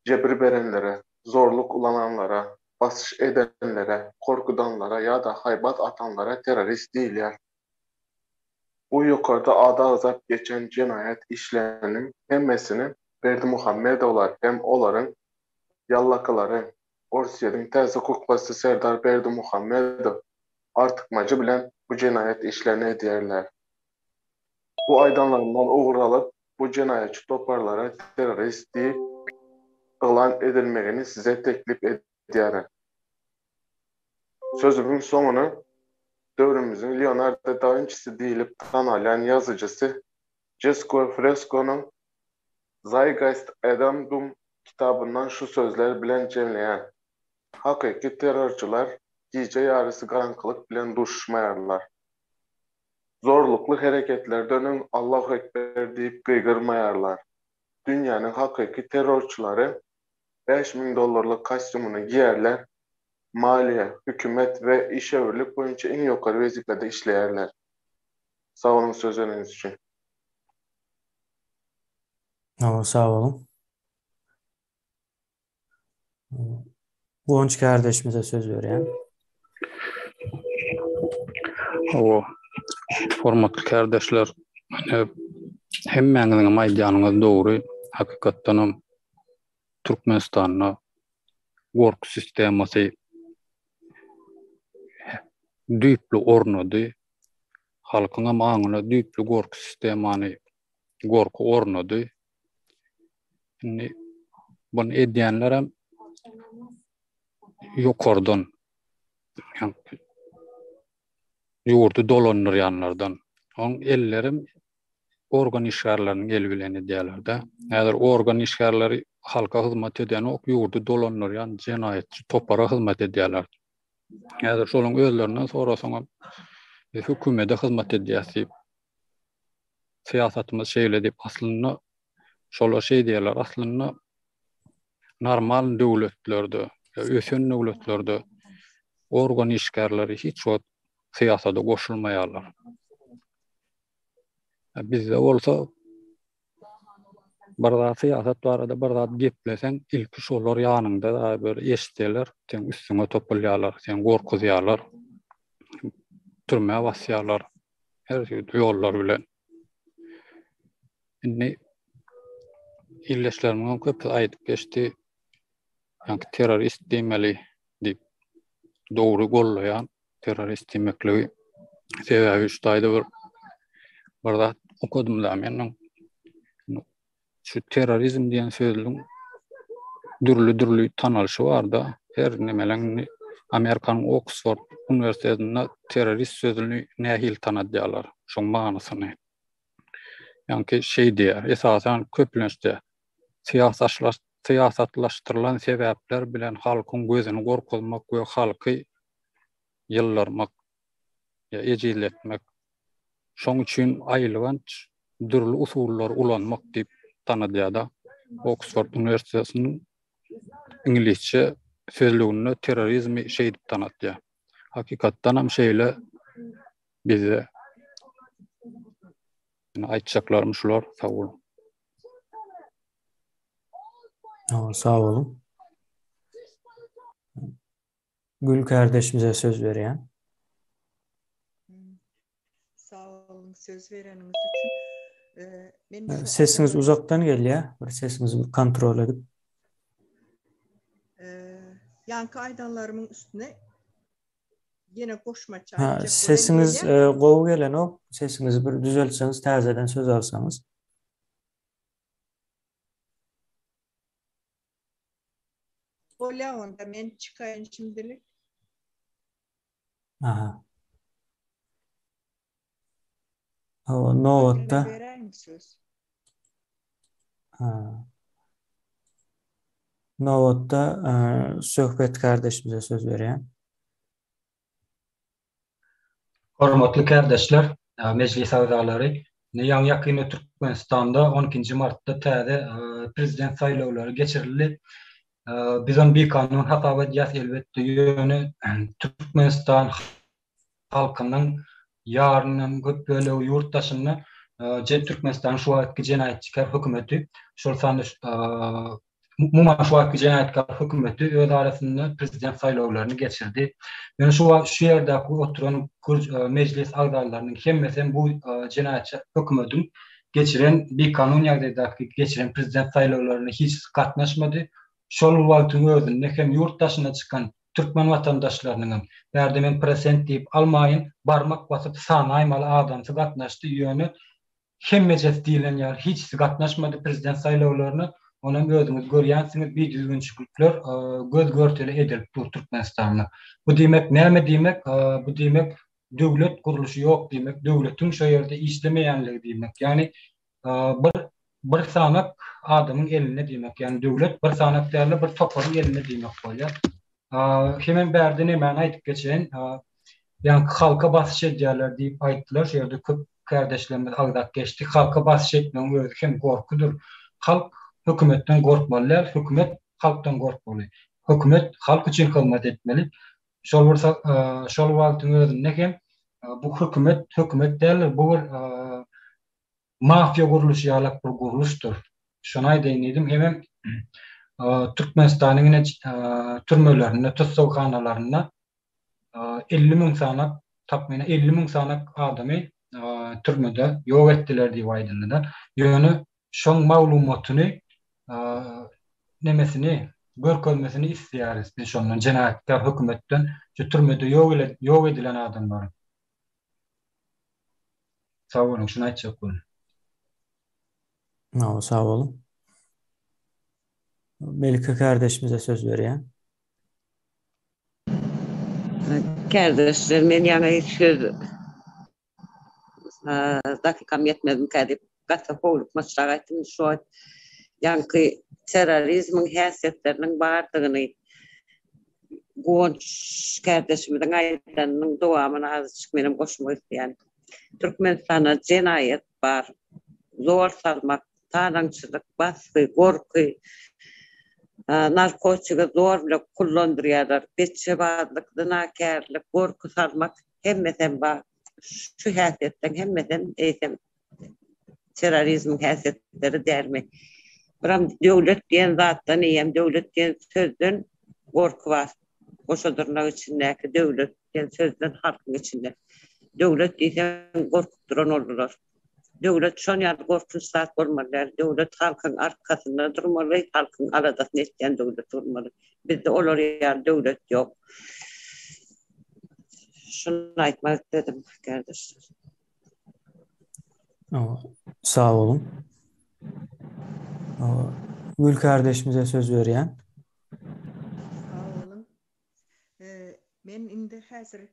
Speaker 14: cebir verenlere, zorluk ulananlara, basış edenlere, korkudanlara ya da haybat atanlara terörist değiller. Bu yukarıda adı azap geçen cinayet işlerinin hemmesini Berdimuhammedoğlar hem onların yallakıları, Orsiye'nin terzi kuklası Serdar Berdimuhammedov artıkmacı bilen bu cinayet işlerini ediyerler. Bu aydanlarından uğralıp bu cinayetçi toparlara terörist deyip ilan edilmegini size teklif ediyorum. Sözümün sonunu dövrümüzün Leonardo da Vinci'si deyilip tanılan yazıcısı Jesco Fresco'nun Zeitgeist Adamdum kitabından şu sözler bilen cemleyen hakiki terörcüler gece yarısı karanlık bilen duşmayarlar. Zorluklu hareketler dönün Allahu Ekber deyip kıygırmayarlar. Dünyanın hakiki terörcüleri $5.000 kostümünü giyerler. Maliye, hükümet ve iş evlilik boyunca en yukarı vazifede işleyerler. Sağ olun sözleriniz için.
Speaker 2: Sağ olun. Gonç kardeşimize söz veren.
Speaker 15: Hormatly kardeşler, hemmeňiziň maýdanyňyz dogry, hakykatdanam Türkmenistanyna gorku sistemasy düýpli ornady, halkyň maňyna düýpli gorku sistemany gorku ornady. Bunu edýänler hem ýokardan ýurdu dolanýarlardan. On ellerim organ işgärlerini el bilen edýärler. Näder organ işgärleri halka hyzmat edýän ok ýurdu dolanýan jenayetçi topara hyzmat edýärler. Näder şoluň özlerinden sorasaňam hökümete hyzmat edýäsi siýasatymyz şeýle diýip aslynda şolar şey diýerler, aslynda normal döwletlerde, ösen Bizde olsa barda siyasat barada barda geplesen ilki şolar ýanynda da böyle eşitler, sen üstüne topalýarlar, sen gorkuzýarlar, türme basýarlar, her şey ýollar bilen. Indi illeşlerimiň köp aýdyp geçdi. Yani terörist demeli dip doğru gollayan terörist demekligi sebebi şuýda bir barda okudum da men şu terörizm diýen sözüň dürlü tanalşy bar da her nemeleň Amerikanyň Oxford Üniversitetinde terörist sözüni nähil tanadýarlar şoň manasyny. Yani şey diýär esasen köplenşde siyasatlaştırılan sebäpler bilen halkyň gözüni gorkutmak we halky ýyllarmak ýa ejizletmek şoň üçin aýylanç dürlü usullar ulanmak diýip tanadýar da Oxford Üniversitesiniň İngilizce sözlüğünde terörizmi şey diýip tanadýar. Hakykatdan hem şeýle bize aýtjaklarym şular. Sağ olun.
Speaker 2: Sağ olun. Gül kardeşimize söz veriyen.
Speaker 6: Sağ olun söz vereniniz için.
Speaker 2: Sesiniz uzaktan geliyor. Sesinizi kontrol edip.
Speaker 6: Yankı aydanlarımın üstüne yine koşmaça.
Speaker 2: Sesiniz gowu gelen o. Sesinizi bir düzeltseniz, tazeden söz alsanız.
Speaker 6: Ola onda men çıkayın şimdilik.
Speaker 2: Aha. O Novot'ta. Novot'ta söhbet kardeşimize söz veren.
Speaker 9: Hormatly kardeşler, meclis agzalary, ýa ýakyny Türkmenistanda 12 martda täze prezident saýlawlary geçirildi. Bizim bir kanun hatabat ýas elbetde ýöne Türkmenistan halkynyň ýarynyň köp bölegi ýurtdaşyny Türkmenistan şu wagtky jenaýetçiler hökümeti şol sany Muma şu wagtky jenaýetkar hökümeti öz arasynda prezident saýlawlaryny geçirdi. Ýöne şu ýerdäki oturan meclis agzalarynyň hemmesi bu jenaýetçi hökümetiň geçiren bir kanun ýagdaýdaky geçiren prezident saýlawlaryna hiç gatnaşmady. Şol wagtyň özünde hem ýurtdaşyna çykan Türkmen watandaşlarynyň berdemen present diýip almaýyn, barmak basyp sanaýmaly adamsy gatnaşdy ýöne hemmejes diýilen ýer hiç gatnaşmady prezident saýlawlaryna. Onuň özüňiz görýänsiňiz bir düzgünçilikler göz görteli edilip dur Türkmenistanyna. Bu diýmek näme diýmek? Bu diýmek döwlet guruluşy ýok diýmek, döwletiň şo ýerde işlemeýänligi diýmek. Ýani bir sanak adamın eline diýmek. Yani döwlet bir sanak därle bir toparyň eline diýmek bolýar. Hemen berde näme aýdyp geçen, yani halka basyş edýärler diýip aýtdylar. Şu ýerde köp kardeşlerimiz agdak geçdi. Halka basyş etmek özü hem gorkudur. Halk hökümetten gorkmaly, hökümet halktan gorkmaly. Hökümet halk üçin hyzmat etmeli. Şol bolsa, şol wagtyň özünde hem bu hökümet däl, bu mafya guruluşy ýalak bir guruluşdur. Şonu aýdyň hem Türkmenistanyň türmelerinde, tutsawkanalarynda 50.000 sanak, tapmyna 50.000 sanak adamy türmede ýok etdiler diýip aýdyldy. Ýöne şoň maglumatyny nemesini, görkezmesini isleýäris. Biz şondan jenaýetkar hökümetden şu türmede ýok edilen adamlar. Sağ olun, şunu aýtjak bolýar.
Speaker 2: Sağ olun. Melike kardeşimize söz veriyen.
Speaker 7: Kardeşler, men ýa-ni söz dakikam yetmedim kadip gata howluk maslahat aýtdym. Şu ýa-ni terörizmiň häsiýetleriniň bardygyny Gonç kardeşimiň aýtanynyň dowamyny azıcık menem goşmak isleýän. Türkmenistanda jenaýet bar, zor salmak, talançylyk, basky, gorky, narkotika zorluk kullandırýarlar, beçebazlyk, zinakarlyk, gorky salmak hemmeden bar. Şu häsiýetden hemmeden eýsem terörizm häsiýetleri dermi. Biram döwlet diýen zatdan hem döwlet diýen sözden gorky bar. Goşadyrnak içindäki döwlet diýen sözden halkyň içinde. Döwlet diýsen gorkup duran olurlar. Döwlet şon ýaly gorkunç zat bolmaly. Döwlet halkyň arkasynda durmaly, halkyň aradasyny etýän döwlet bolmaly. Bizde olar ýaly döwlet ýok. Şunu aýtmak istedim kardeşler.
Speaker 2: Sağ olun. Gül kardeşimize söz verýän.
Speaker 6: Sağ olun. Men indi häzir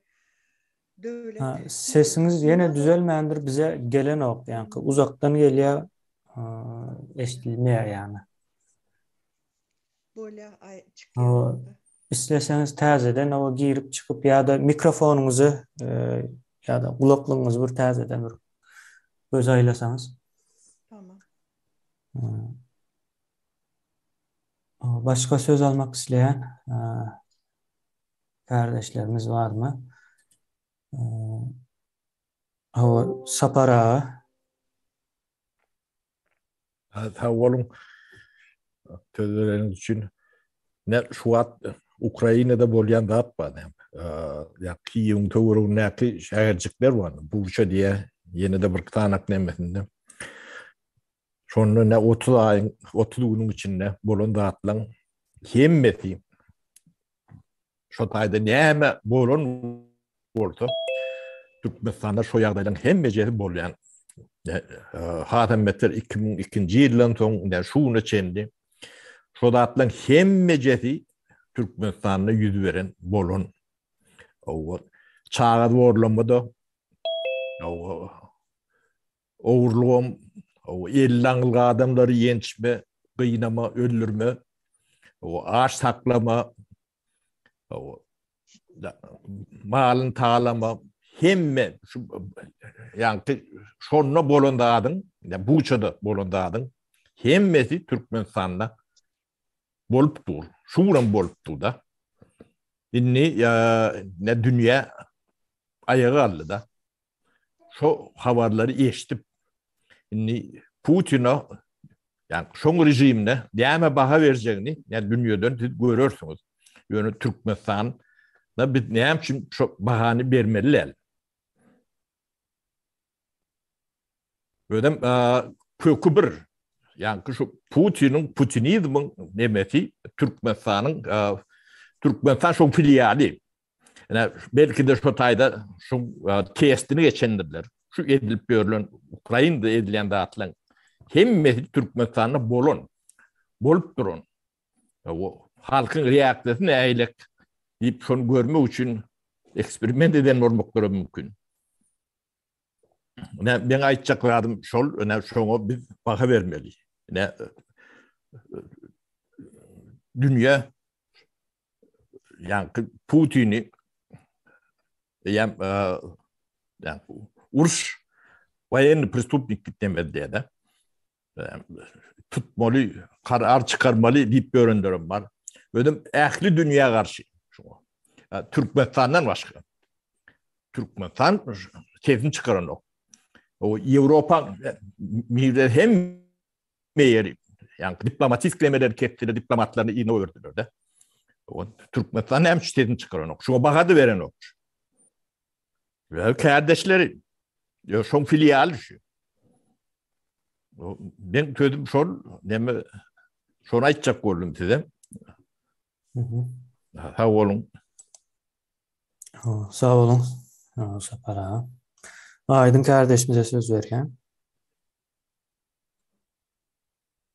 Speaker 6: döwlet
Speaker 2: Sesiniz yine düzelmeýändir, bize gelen ok, yani uzaktan gelýär, eşdilmeýär yani.
Speaker 6: Böyle çıkıyor.
Speaker 2: İsteseniz täzeden o girip çıkıp ya da mikrofonunuzu ya da kulaklığınızı bir täzeden bir göz aylasanız.
Speaker 6: Tamam.
Speaker 2: Başka söz almak isteyen kardeşlerimiz var mı? Sapara.
Speaker 16: Sağ olun. Sözleriniz için. Ne şu an Ukrayna'da bolýan zat bar. Ya Kiýewiň töweregindäki şäherjikler var. Buça diye yeni de bir tanak nemesinde. Şonu ne 30 günün içinde bolan zatlaň hemmeti şu taýda näme bolan bolsa Türkmenistanda şu ýagdaýdan hemmejesi bolýan. Hatem 2002-nji ýyldan soň şunu çendi. Şu zatlaň hemmejesi Türkmenistanda ýüz beren bolan. O çağa worlamada o oğurluğum, o ellanılga adamları yençme, kıynama, öldürme, o ağaç saklama, o malın tağlama, hemme yani şonuna bolondadın, yani buçada bolondadın, hemmesi Türkmenistan'da bolup dur, şuran bolup dur da. Inni ne dünya ayağı aldı da. Şu havarları eşitip inni Putin'a yani şoň rejimine näme baha berjegini yani dünýeden siz görürsüňiz. Ýöne Türkmenistan-da biz näme üçin şu bahany bermeliler. Ödem kökü bir yani şu Putinizmin nemeti Türkmenistan şoň filiali. Yani belki de şu taýda şu testini geçendirler. Şu edilip berilen Ukrayna'da edilen dağıtılan hemmesi Türkmenistan'da bolup durun. O halkın reaksiyasını eýlek deyip şonu görme üçün eksperiment eden olmakları mümkün. Ben aýtjakladım şol, şoňa biz baha bermeli. Dünya yani Putin'i yani uruş военный преступник demedi de tutmalı, karar çıkarmalı deyip göründürüm var. Ödüm ähli dünya karşı. Türkmenistan'dan başka. Türkmenistan keyfini çıkaran o. O Avrupa hem meyeri yani diplomatik kelimeler kettiler, diplomatlarını iğne ördüler de. O Türkmenistan hem keyfini çıkaran o. Şuna bakadı veren o. Ve kardeşleri şoň filial düşüyor. Ben tödüm şol neme şonu aýtjak boldum size. Sağ olun.
Speaker 2: Sağ olun. Sapara. Aydın kardeşimize söz berýän.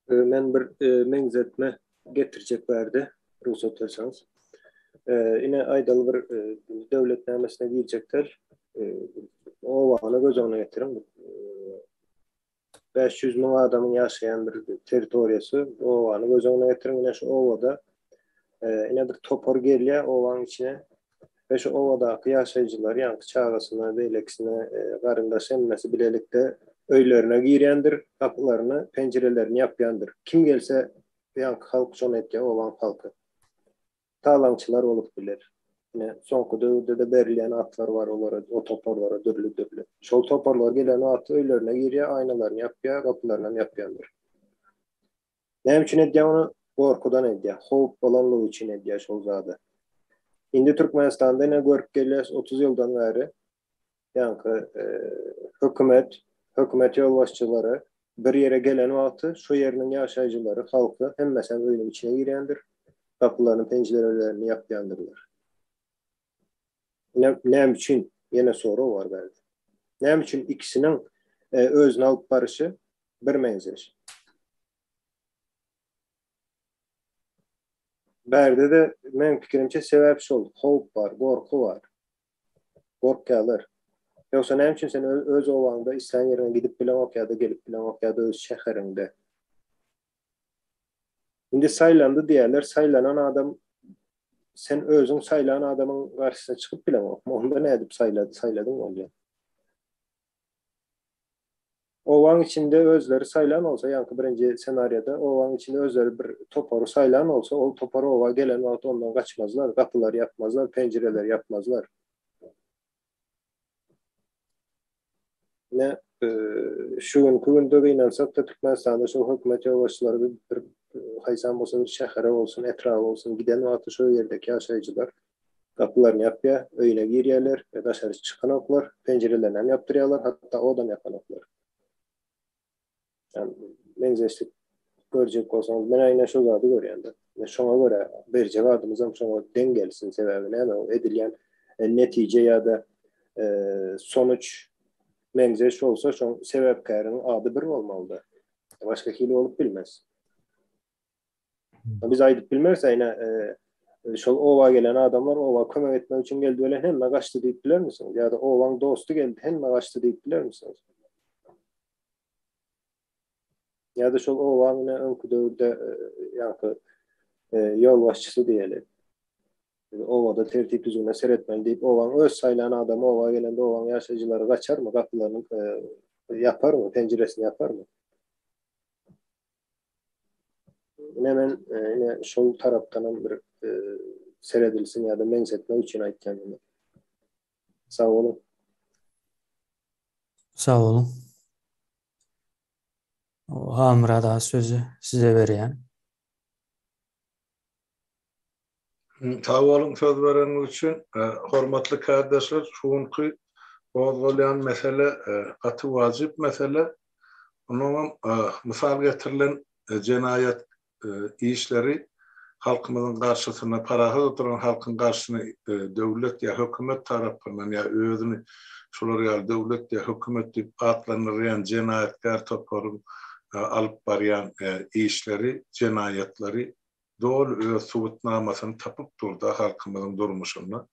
Speaker 17: Men bir meňzetme getirjek berdi. Ruhsat etseňiz. Ine aýdaly bir döwlet nämesine giýjekler. O wagtda göz öňüne getirin. 500 000 adamın yaşayan bir teritoriýasy. O wagtda göz öňüne getirin. Ine şu owada ine bir topor gelýär owaň içine. Ve şu ovadaky ýaşaýjylar ýanky çağasyna, beyleksine, garyndaş emmesi bilelikde öýlerine girýändir, kapylaryny, penjerelerini ýapýandyr. Kim gelse ýanky halk şonu etýär, owaň halky. Talançylar bolup biler. Yine sonku döwürde de berilýän atlar var, olara, o toparlara dürlü. Şol toparlar gelen o atı öýlerine girýär, aynalarını yapýar, gapylaryny yapýandyr. Näme üçin edýär onu? Gorkudan edýär, howp bolanlygy üçin edýär şol zady. Indi Türkmenistanda ne görüp gelýäs 30 ýyldan bäri ýa-ni hökümet ýolbaşçylary bir ýere gelen wagty şu ýeriniň ýaşaýjylary, halky hemmesen öýüniň içine girýändir. Kapylaryny, penjerelerini yapýandyrlar. Näme üçin? Ýene soru bar belki. Näme üçin ikisiniň özüni alyp barışı bir meňzeş? Berde de men pikirimçe sebäp şol, howp bar, gorku bar. Gorkýarlar. Ýoksa näme üçin sen öz owaňda islan ýerine gidip bilen okýada, gelip bilen okýada öz şäherinde. Indi saylandy diýerler, saylanan adam sen özüň saylanan adamyň garşysyna çykyp bilen okma. Onda ne edip sayladyň bolýar. Owaň içinde özleri saylan olsa, ýa-ni birinji senariýada owaň içinde özleri bir topary saylan olsa, ol topary owa gelen wagt ondan gaçmazlar, gapylar yapmazlar, penjereler yapmazlar. Ne şu günkü inansak da Türkmenistanda şu hökümet ýolbaşçylary bir haýsan bolsa şähere bolsun, etrafy bolsun giden wagty şu ýerdeki ýaşaýjylar gapylaryny yapýar, öýüne girýärler, daşary çykan oklar, penjerelerini hem yapdyrýarlar, hatda odan yapan oklar. Yani meňzeşlik görjek bolsaňyz, men aýna şu zady görýändir. Şoňa görä berjek adymyzam şoňa deň gelsin sebebi näme? Edilýän netije ýa-da sonuç meňzeş bolsa şoň sebäpkäriň ady bir bolmalydy. Başka hili olup bilmez. Biz aýdyp bilmez aýna şol owa gelen adamlar owa kömek etmek üçin geldi bilen hemme gaçdy diýip biler misiniz? Ýa-da owaň dosty geldi hemme gaçdy diýip biler misiniz? Ya da şol owaňyna öňkü döwürde ýa-ni ýolbaşçysy diýelim. Owada tertip düzgüne seretmeli diýip owaň öz saýlanan adam owa gelende owaň ýaşaýjylary gaçarmy, gapylaryny yaparmy, penjeresini yaparmy? Men şol tarapdan bir seredilsin ýa-da meňzetmek üçin aýtýandy. Sağ olun.
Speaker 2: Sağ olun. Hamrada sözü size berýän.
Speaker 18: Sağ olun söz bereňiz üçin. Hormatly kardeşler, şuňky bozulýan mesele gaty wajyp mesele. Onuň mysal getirilen jenaýat işleri halkymyzyň garşysyna, parahy oturan halkyň garşysyna döwlet ýa hökümet tarapyndan ýa özüni şolar ýa döwlet ýa hökümet diýip atlanýan jenaýatkar toparyň alyp barýan işleri, jenaýatlary dol öz subutnamasyny tapyp durdy halkymyzyň durmuşyna.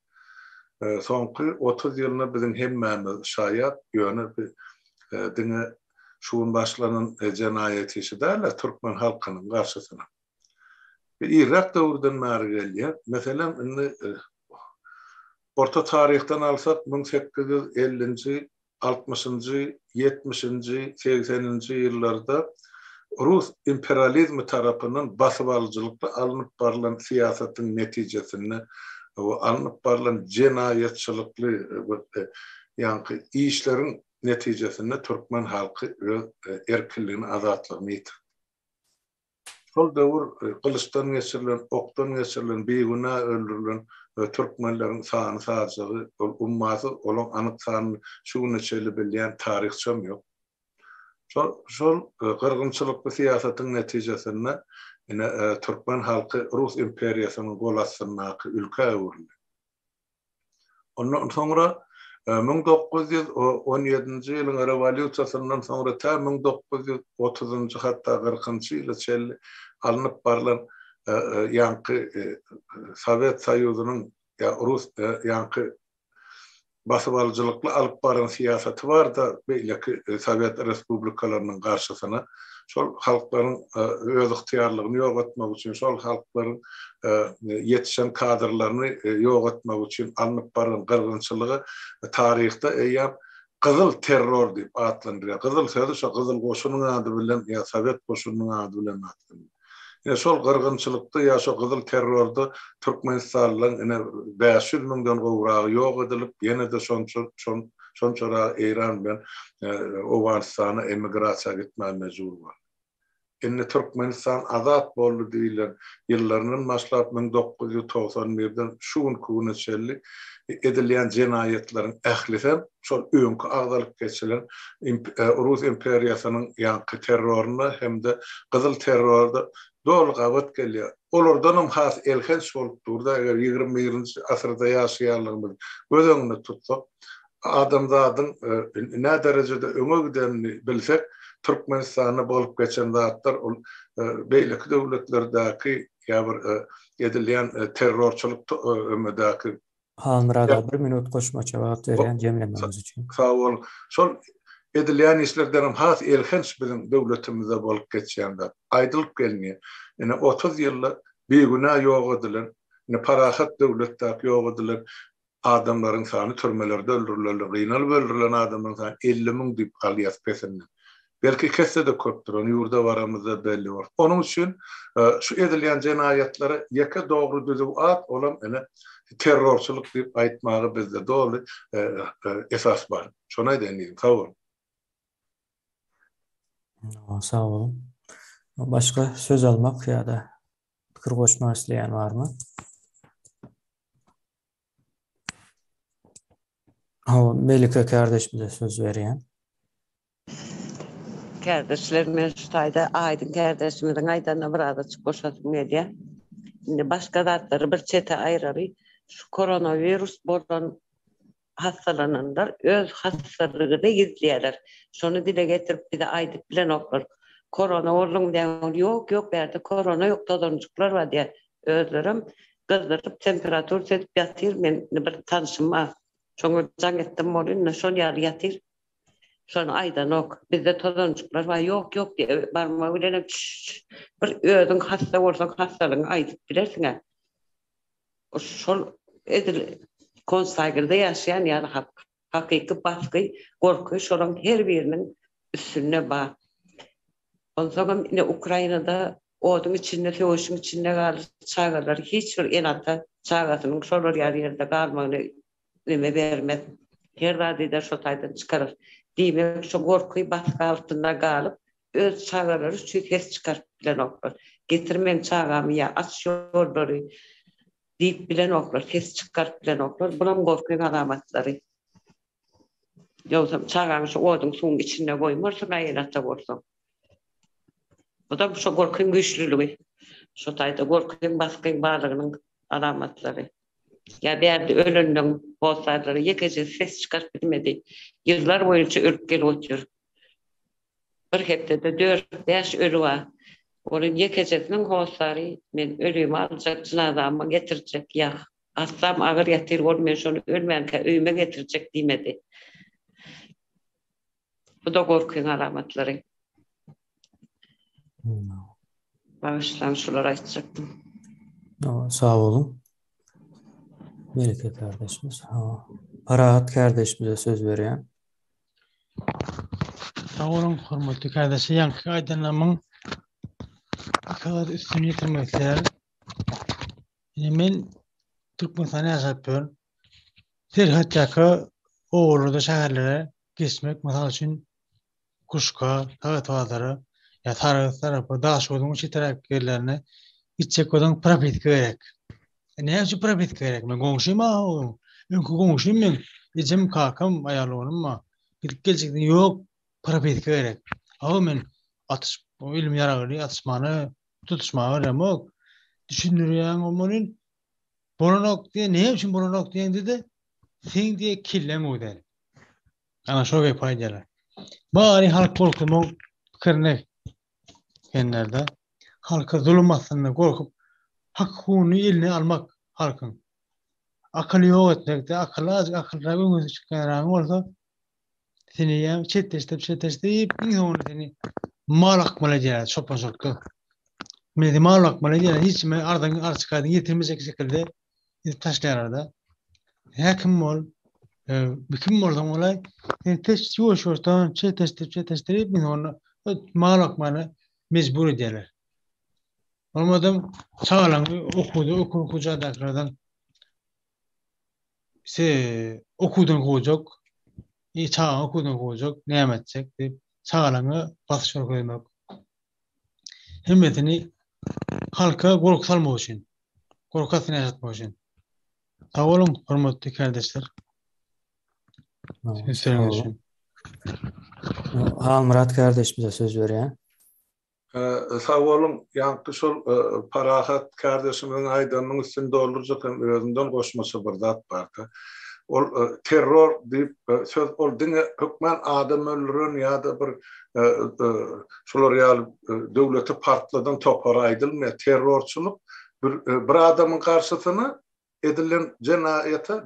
Speaker 18: Soňky 30 ýylyna biziň hemmämiz şaýat ýöne diňe şuň başlanan jenaýat işi däl türkmen halkynyň garşysyna. Irak döwründen bäri gelýär. Meselem indi orta tarihten alsak 1850-nji, 60-njy, 70-nji, 80-nji ýyllarda Rus imperializmi tarapyndan basyp alyjylykda alınıp barılan siýasatyň netijesinde we alınıp barılan jenaýatçylykly ýa-ni işleriň netijesinde türkmen halky erkinligini, azatlygyny ýitirdi. Şol döwür kılıçdan geçirilen, okdan geçirilen, beýguna öldürilen türkmenleriň sany sajagy, ummasy olaň anyk sanyny şu neçeli bilýän taryhçam ýok. Şol gyrgynçylykly siýasatyň netijesinde türkmen halky Rus imperiýasynyň golasynaky ülke öwrüldi. Ondan soňra 1917-nji ýylyň rewolýusiýasyndan soňra ta 1930-njy hatda 40-njy ýyly alınıp barılan ýa-ni Sowet Soýuzynyň ýa Rus ýa-ni basyp alyjylykly alyp baran siýasaty bar da beýleki Sowet respublikalarynyň garşysyna şol halklaryň öz yktyýarlygyny ýogatmak üçin, şol halklaryň yetişen kadrlaryny ýogatmak üçin alınıp baran gyrgynçylygy taryhda eýär Kızıl terror diýip atlandyrýar. Kızıl sözi şu Kızıl goşunyň ady bilen ýa Sowet goşunyň ady bilen atlandyrýar. Şol gyrgynçylykdy ýa şol gyzyl terrordy Türkmenistanlyň 500 miňden gowragy ýok edilip, ýene de şonçora Eýran bilen Owganistana emigrasiýa gitmäge mejbur bolar. Indi Türkmenistan azat boldy diýilen ýyllarynyň başlap 1991-den şuň güne çelli edilýän jenaýetlaryň ählisen şol öňkü agdalyp geçilen Rus imperiýasynyň ýanky terroruny hemde gyzyl terrorda dolu gabat gelýär. Olardanam has elhens bolup durda, eger 21-nji asyrda ýaşaýanlygymyz gözüňde tutsak, adamzadyň ne derejede öňe gidenini bilsek, Türkmenistanyň bolup geçen zatlar beýleki döwletlerdäki ýa bir edilýän terrorçylyk ömedäki
Speaker 2: Halmyraga 1 minut goşma cevap berýän jemlememiz üçin.
Speaker 18: Sağ ol. Şol edilýän işlerden has elhens biziň döwletimizde bolup geçýände aýdylyp gelýär. Ene 30 ýyllar begünä ýok edilen, parahat döwletdäki ýok edilen adamlaryň sany türmelerde öldürilen, gynal öldürilen adamlaryň sany 50 000 diýip galýar pesinde. Belki kesse de köpdür, onu ýurda baramyzda belli bor. Onun üçin şu edilýän jenaýatlary ýeke dogry düzüp at olam ene terrorçylyk diýip aýtmagy bizde dogry esas bar. Şonu aýdýan, sağ ol.
Speaker 2: Sağ olun. Başka söz almak ya da pikir goşmak isteyen var mı? Melike kardeşimize söz vereyim.
Speaker 7: Kardeşlerime şu tayda Aydın kardeşimizin Aydan'a burada çıkışatmıyor diye. Şimdi başka zatları bir çete ayırarı. Şu koronavirüs buradan hastalananlar öz hastalığını gizliyorlar. Şunu dile getirip bir de Aydın bilen okur. Korona oğlum diyen yok berdi korona yok dodoncuklar var diye özlerim kızdırıp temperatur sedip yatır. Ben bir tanışım var. Çoğu can ettim oraya şunu yatır. Sonra Aydan ok. Bizde tozoncuklar var yok diye barma bilenem bir ödün hasta olsan hastalığını aydıp bilersin ha. O şol edil konsaygırda yaşayan yani hakiki baskı, korku şolun her birinin üstüne bağ. Ondan sonra yine Ukrayna'da odun içinde, söğüşün içinde kalır çağırlar. Hiçbir enata çağırasının şolur yerde kalmağını vermez. Her radide şotaydan çıkarır. Diymek şu korkuyu baskı altında kalıp öz çağırları sükes çıkarıp bilen oklar. Getirmen çağımı ya aç yolları deyip bilen oklar, kes çıkarıp bilen oklar. Bunun korkuyun alamatları. Yoksa çağımı şu odun suyun içine koymursun, ayıratsa olsun. Bu da şu korkuyun güçlülüğü. Şu tayda korkuyun baskıyın bağlığının alamatları. Ya derdi ölünün bozlarları yekece ses çıkart bilmedi. Yıllar boyunca ölüp gel oturuyor. Bir hepte de 4-5 ölü var. Onun yekecesinin bozları men ölüyümü alacak cınazamı getirecek ya. Aslam ağır yatır olmayan şunu ölmeyen öyüme getirecek demedi. Bu da korkuyun alamatları. Bağışlan şuları açacaktım.
Speaker 2: Sağ olun. Melike kardeşimiz. Parahat kardeşimize söz veren.
Speaker 3: Sağ olun hormatly kardeşi Yankı Aydın'ın kadar üstünü yetirmekler. Men Türkmenistan'a yaşapıyorum. Serhatçakı oğurluda şehirlere geçmek mesela için Kuşka, Dağıtvaları ya tarafı Dağışoğlu'nun çitarak yerlerine gidecek olan profit gerek. Ne yapıcı profit gerek? Ben konuşayım ha. Ben konuşayım ben. Gecem kalkam ayarlanım ama gidip gelecekten yok profit gerek. Ama ben ilim yararlı atışmanı tutuşma öğrenmek düşünürüyen olmanın boranok diye ne için boranok diyen dedi sen diye killem o der. Ana çok yapaydılar. Bari halk korkumak kırnak kenarda halka zulüm aslında korkup hakkını eline almak halkın. Akıllı yok etmekte, akıllı önümüze çıkaran olsa seni ya çetleştirip insanı seni mal akmalı diyorlar, sopa soktu. Milleti mal akmalı diyorlar, hiç mi aradan çıkardın getirmeyecek şekilde taşlarlarda. Hakim ol, bütün oradan olay test yoğuştan çetleştirip insanı mal akmalı mecbur diyorlar. Olmadım çağlaňy okuwjadaklarydan okuwdan gowjak, çağa okuwdan gowjak, näme etsek diýip çağlaňy basyşyr goýmak. Hemmetini halka gork salmak üçin, gorkasyny ýatmak üçin. Sag bolun, hormatly kardeşler. Sizleriniz için.
Speaker 2: Murat kardeşimize söz berýän.
Speaker 18: Sag bolun, ýanky şol Parahat kardeşimiň aýdanyň üstünde olurjak hem özünden goşmasy bir zat bardy. Ol terror diýip söz ol diňe hükmen adam öldüren ýa-da bir şolar ýaly döwleti partladan topar aýdylmaýar. Terrorçuluk bir adamyň karşysyna edilen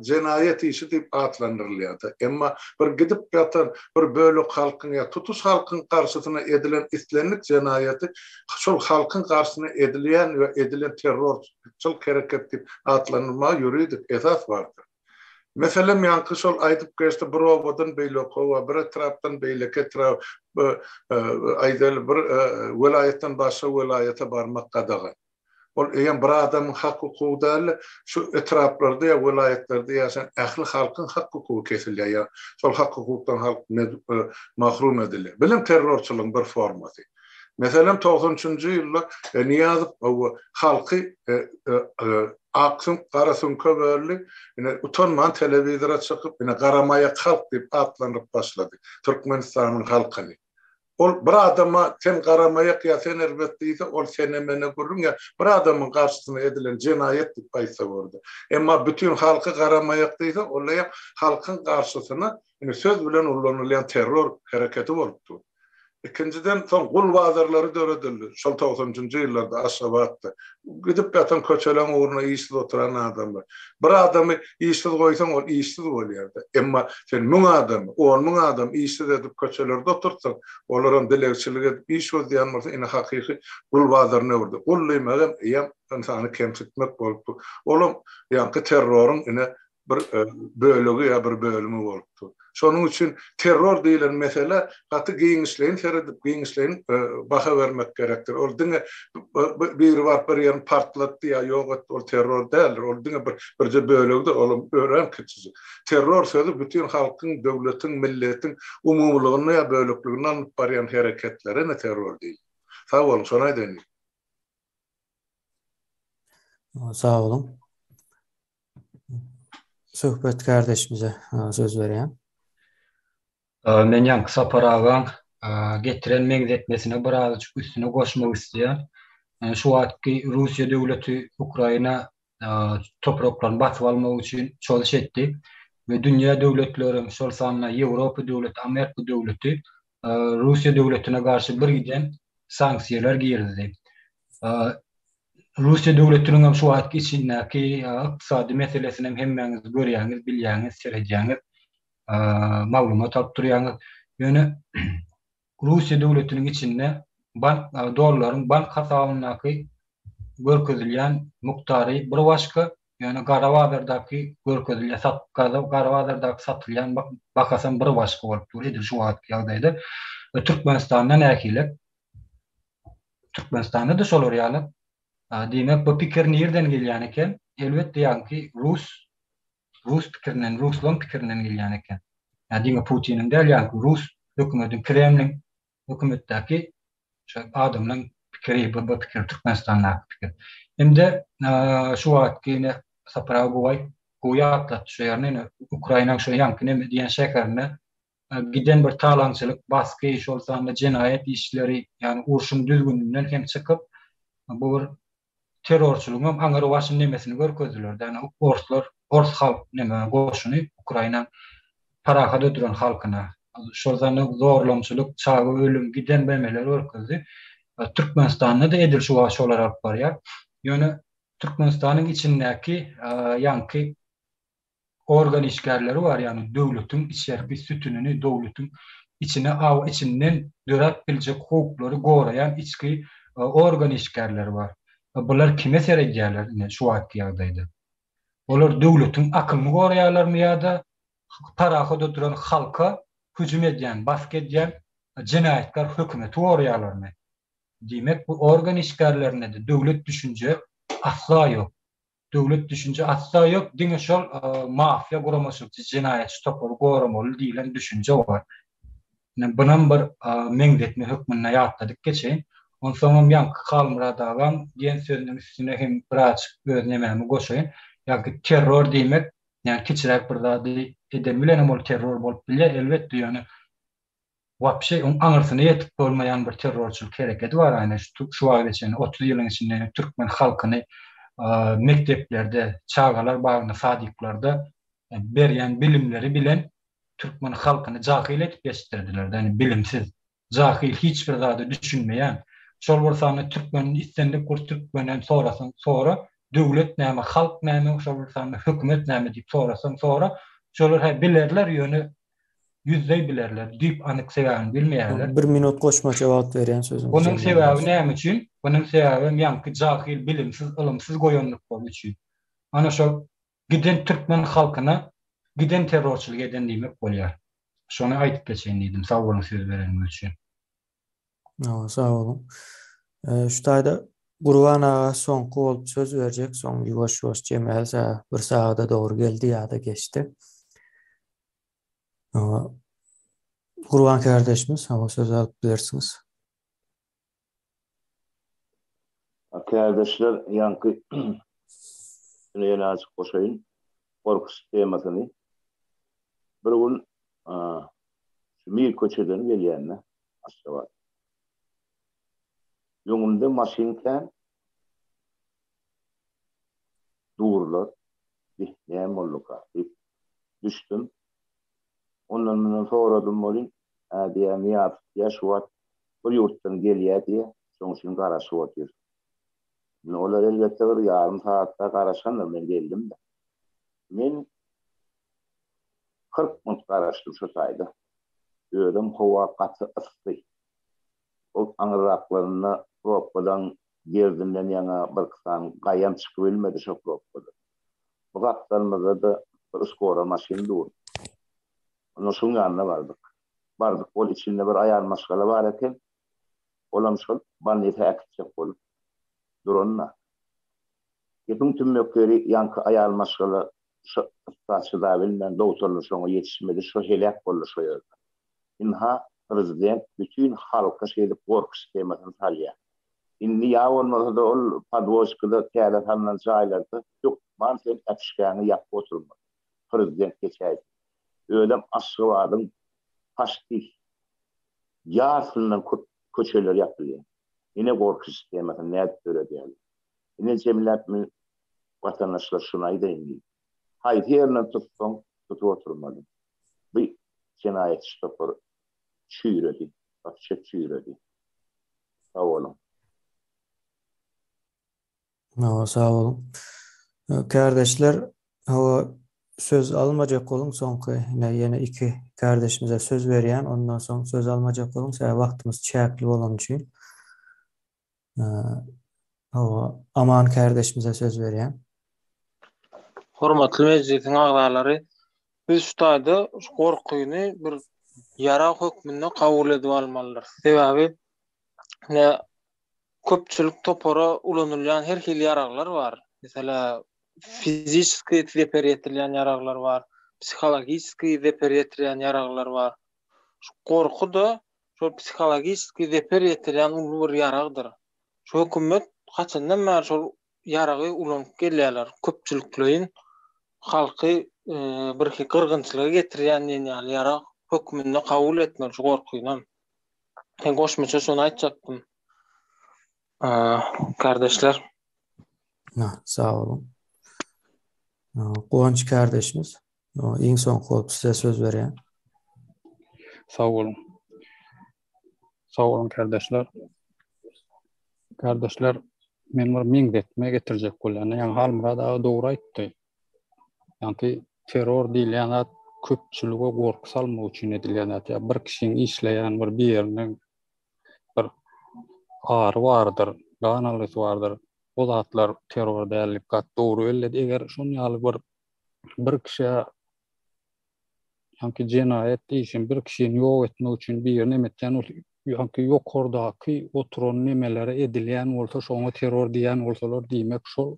Speaker 18: jenayet işi diýip atlandyrylýar. Emma bir gidip ýatan bir bölük halkyň ýa tutus halkyň karşysyna edilen islenlik jenayeti şol halkyň karşysyna edilýän we edilen terrorçul hereket diýip atlandyrma ýuridik esas bardyr. Meselem ýanky şol aýdyp geçdi bir obadan beýle gowa bir tarapdan beýle ketrap aýdal bir welaýetden başga welaýete barmak gadagan. Ol eýen bir adamyň hak hukuky şu etraplarda ýa welaýetlerde ýaşaýan ähli halkyň hak hukuky kesilýär. Şol hak hukukdan halk mahrum edilýär. Bilim terrorçylygyň bir formasy. Meselem 93-nji ýylda Niýazow halky aksın qarasın köberli utanman televizora çıkıp qaramaya halk diýip atlanıp başladı. Türkmenistanyň halkyny. Ol bir adama sen qaramayak ýa sen erbet diýse ol seni mene görün ýa bir adamyň garşysyna edilen jenayet diýip aýtsa boldy. Emma bütün halky qaramayak diýse ol halkyň garşysyna söz bilen ullanylýan terror hereketi bolupdy. İkinciden son gul bazarları döredildi. Şol 90-njy ýyllarda Aşgabatda. Gidip ýatan köçelen uğruna işsiz oturan adamlar. Bir adamy işsiz goýsaň ol işsiz bolýardy. Emma sen 1000 adam, 10.000 adam işsiz edip köçelerde oturtsaň, olaryň dilegçilik edip iş gözleýän bolsa, ine hakyky gul bazaryna urdy. Gullymagan ýa insany kemsitmek bolupdy. Olum ýanky terroryň ine bir bölegi ýa bir bölümi bolupdy. Şonuň üçin terror diýilen mesele gaty giňişleýin seredip giňişleýin baha bermek gerekdir. Ol diňe bir bir ýer partlatdy ýa ýok ol terror däl. Ol diňe birje bölegde olum ören kitçi. Terror sözü bütün halkyň, döwletiň, milletiň umumlygyny ýa bölekligini alyp barýan hereketlerine terror diýil. Sag bolun, şonu aýdyn.
Speaker 2: Sağ olun. Söhbet kardeşimize söz berýän.
Speaker 9: Men ýanky saparagan getiren meňzetmesine birazjyk üstüne goşmak isleýän. Şu wagtky Russiýa döwleti Ukraina topraklaryny basyp almak üçin çalyş etdi we dünýä döwletleri, şol sanyna Ýewropa döwleti, Amerika döwleti Russiýa döwletine garşy bir giden sanksiýalar girdi. Russiýa döwletiniň hem şu wagtky içindäki ykdysady meselesini hemmeňiz görýäňiz, bilýäňiz, seredýäňiz. Maglumat alıp durýaňyz. Ýöne Russiýa döwletiniň içinde dollaryň bank hasabynaky görkezilýän muktary bir başga, ýöne Garawazardaky görkezilýän Garawazardaky satylýan bakasam bir başga bolup durýar şu wagtky ýagdaýda. Türkmenistandan äkilip Türkmenistanda da şolar ýaly. Demek bu pikir nereden gelýän eken? Elbetde ýanky Rus pikirinden, Ruslaň pikirinden gelýän eken. Ýa-da Putiniň däl ýa-da Rus hökümetiň, Kremliň hökümetdäki şu adamlaryň pikiri, bu pikir Türkmenistanyň pikiri. Hemde şu wagtky sapara goýapda şu ýerine Ukrainaň şu ýanky näme diýen şäherine giden bir talançylyk, basky iş bolsa, jenayet işleri, ýani urşuň düzgünlüğinden hem çykyp bu terrorçuluğun aňyry başyny nemesini görkezdiler. Ýani Ors halk näme goşuny Ukraina parahada duran halkyna şol zany zorlamçylyk, çağı, ölüm, giden bemeler görkezdi. Türkmenistanda da edil şu şolar alyp barýar. Ýöne Türkmenistanyň içindäki ýanky organ işgärleri var, ýani döwletiň içerki sütünini döwletiň içinden döräp biljek hukuklary goraýan içki organ işgärleri var. Bular kime seredýärler şu wagtky ýagdaýda? Olar döwletiň akylyny goraýarlarmy ýa-da parahada duran halka hüjüm edýän, bask edýän jenayetgar hökümeti goraýarlarmy? demek bu organ işgallerine de döwlet düşünce asla yok. Döwlet düşünce asla yok. Diňe şol mafya guramaşykçy jinayetçi topar goramaly diýilen düşünje var. Bunun bir meňdetme hükmüne ýatladyk geçeýin. Onsoňam ýanky Kalmyradagan gen sözüniň üstüne hem biraz gözlememi goşaýyn. Ýa-ki terror diýmek, ýani kiçirek bir zady edem bilen ol terror bolup bilýär. Elbetde ýani wapşy aňyrsyna ýetip bolmaýan bir terrorçylyk hereketi var. Aýna şu wagt içinde 30 ýylyň içinde türkmen halkyny mekteplerde, çağalar bagna sadyklarda berýän bilimleri bilen türkmen halkyny jahil etip geçirdiler. Yani bilimsiz, jahil hiç bir zady düşünmeýän. Şol borsany türkmen istendik kur türkmenen sonra döwlet näme, halk näme, şol borsany hökümet näme diýip sonra şolar bilerler ýöne yüzde bilerler. Diýip anyk sebäbini bilmeýärler.
Speaker 2: 1 minut goşmaça wagt berýän sözüm.
Speaker 9: Bunun sebäbi näme üçin? Bunun sebäbi ýanky jahil, bilimsiz, ilmsiz goýanlyk bolup üçin. Ana şol giden türkmen halkyna giden terrorçylyk eden diýmek bolýar. Şonu aýtyp geçeýin diýdim. Sag bolun söz berenim üçin.
Speaker 2: Sağ olun. Şu taýda Gurban ağa soňky bolup söz berjek. Soň ýuwaş-ýuwaş jemälse bir sagada dogry geldi ýa-da geçti. Gurban kardeşimiz, ama söz alıp bilirsiniz.
Speaker 11: Kardeşler, yankı şunu yine azıcık koşayım. Korkus temasyny. Bir gün şu Mir köçeden gelýänne aşağı. Ýoňunda maşinken durlar. Näme bolýar? Düşdüm. Ondan soradım bolýan. Diýär ýa ýaşwat bir ýurtdan gelýär diýe. Şoň üçin garaşyp otyr. Olar elbette bir yarım saatte garaşanlar men geldim de. Men 40 minut garaşdym şu taýda. Öýdüm howa gaty ysdy. O aňyraklaryna propadan gerdinden ýana bir kısan gaýam çykyp bilmedi şo propada. Bu gatlarymyzda da bir skora maşin dur. Onu şoň ýanyna bardyk. Bardyk, ol içinde bir aýan maşgala bar eken. Olam şol bandyta akçak bolup duronna. Ýepin tümmekleri ýanky aýal maşgala şu saçda bilen dowtorlar şoňa ýetişmedi, şo helak boldy şo ýerde. Inha prezident bütün halka şeýle korkus temasyny salýar. Indi ýa bolmasa da ol podvozkada täze hanan jaýlarda ýok, man sen atışgany ýap oturma. Prezident geçäýdi. Öýlem aşgawadyň paşty ýarsyndan köçeler ýapylýar. Ine korkus temasyny näde öýredýär. Ine jemläp vatandaşlar şunu aýdaýyn. Hayır, yerine tuttum, tutup oturmadım. Bir cinayet stopor çüyredi, açık çüyredi. Sağ olun.
Speaker 2: Sağ olun. Kardeşler, söz almacak olun. Soňky yine iki kardeşimize söz berýän, ondan soň söz almacak olun. Wagtymyz çäkli bolan üçin. Aman kardeşimize söz berýän.
Speaker 4: Hormatly mejlisiň agzalary, biz şu taýda gorkuýuny bir ýara hökmünde kabul edip almalydyr. Sebäbi köpçülik topara ulanylýan her hil ýaraglar var. Mesela fiziski zeper ýetilýän ýaraglar var, psihologiski zeper ýetilýän ýaraglar var. Şu gorku da şol psihologiski zeper ýetilýän uly bir ýaragdyr. Şu hökümet haçandan bäri şol ýaragy ulanyp gelýärler. Köpçüliklerin halky bir gyrgynçylyga getirýän ýaly ýarag hökmünde kabul etmeli şu gorkuýdan. Ben goşmaça şonu aýtjakdym. Kardeşler.
Speaker 2: Sağ olun. Kuvanç kardeşimiz. İň soň bolup size söz berýän.
Speaker 15: Sağ olun. Sağ olun kardeşler. Kardeşler, men bir meňdetme getirjek bolýan. Ýani Halmurad aga dogry aýtdy. Ýani terror diýilýän köpçülüge gorku salmak üçin edilýän bir kişiň işleýän bir ýerine bir ağrı vardır, ganalyk vardır. O zatlar terror dälik gat dogry eldi. Eger şonu ýaly bir kişi ýa-ki jinayet diýişin bir kişiň ýok etmek üçin bir ýerine etýän ýa-ni ýokardaky oturan nemelere edilýän bolsa şoňa terror diýen bolsalar diýmek şol.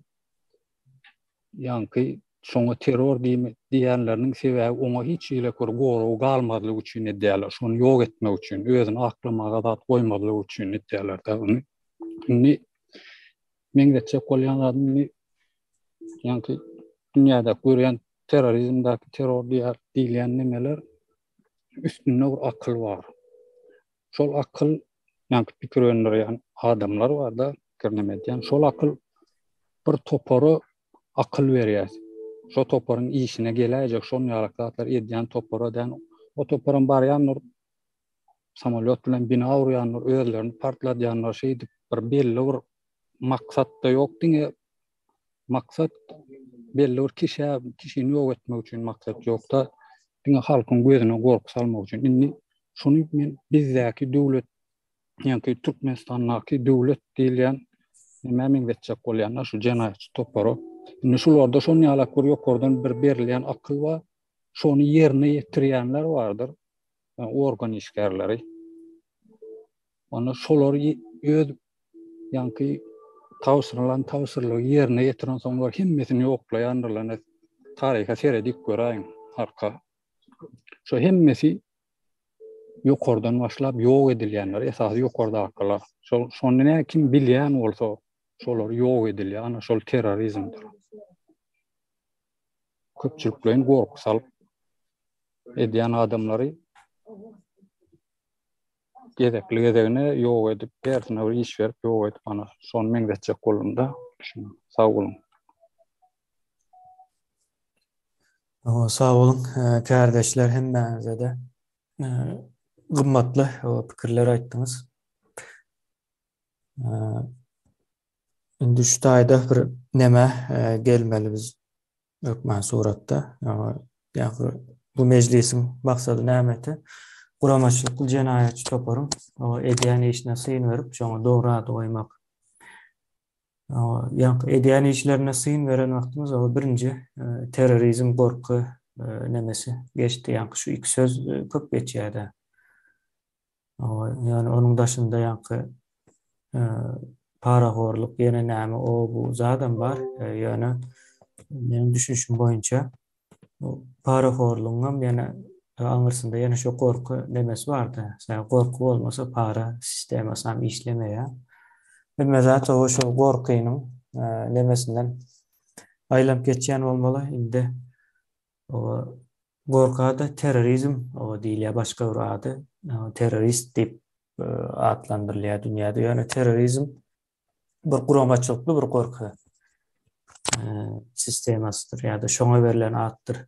Speaker 15: Ýa-ni şoňa terror diýenleriniň sebäbi oňa hiç ile goraw galmadylygy üçin edýärler. Şonu ýok etmek üçin, özüni aklamaga zat goýmadylygy üçin edýärler da bunu. Ni meňdeçe bolýanlaryny ýa-ni dünýäde görýän terrorizmdäki terror diýilýän nemeler üstünde bir akyl bar. Şol akyl ýa-ni pikir öndürýän adamlar bar da, kirnemedýän. Şol akyl bir topary akyl berýär. Şo toparyň işine geläjek, şol ýalakatlar edýän toparadan o toparyn barýanlar samolyot bilen bina urýanlar, özlerini partladýanlar, şeýdi bir belli bir maksatda ýok diňe. Maksat belli bir kişini ýok etmek üçin maksat ýokda diňe halkyň gözüne gorky salmak üçin. Indi şunu men bizdäki döwlet ýa-ni Türkmenistandaky döwlet diýilýän näme geçjek bolýanlar şu jenaýatçy topary. Indi şularda şonu ýalak bir ýokardan bir berilýän akyl bar, şonu ýerine ýetirýänler bardyr. Organ işgärleri. Onu şolar öz ýa-ni tawsyrlagy ýerine ýetiren soňlar hemmesini ýoklaýandylar. Taryha seredik göräň arka. Şo hemmesi ýokardan başlap ýok edilýänler, esasy ýokarda akylar. Şonu näme kim bilýän bolsa, şolar ýok edilýär, ana şol terrorizmdir. Köpçüliklerin gorky salyp edýän adamlary gezekligine ýok edip, persine bir iş berip ýok edip, ana şonu meňdeçe golunda. Sag bolun.
Speaker 2: Sağ olun kardeşler, hemmenize de gymmatly pikirler aýtdyňyz. Indi şu taýda bir näme gelmeli biz ökmän suratda. Ýa-ni bu mejlisiň maksady nämeti? Guramaçylykly jenaýatçy toparyň edýän işine syn berip, şoňa dogry ad goýmak. Ýa-ni edýän işlerine syn beren wagtymyz birinji terrorizm gorky nemesi geçdi. Ýa-ni şu iki söz köp geçýärdi. Ýani onuň daşynda ýa-ni paragorlyk ýene näme o bu zadan bar. Ýani menin düşünüşim boýunça paragorlygyň ýene aňyrsynda ýene şu gorky nemesi bardy. Sen gorky bolmasa para sistemasi hem işlemeýär. Bilmezat o şu gorkynyň nemesinden aýlap geçýän bolmaly. Indi o gorkada terrorizm diýilýär, başga bir ady terrorist dip adlandyrylýar dünýäde. Ýani terrorizm bir guramaçylykly bir gorky sistemasydyr ýa-da şoňa berilen addyr.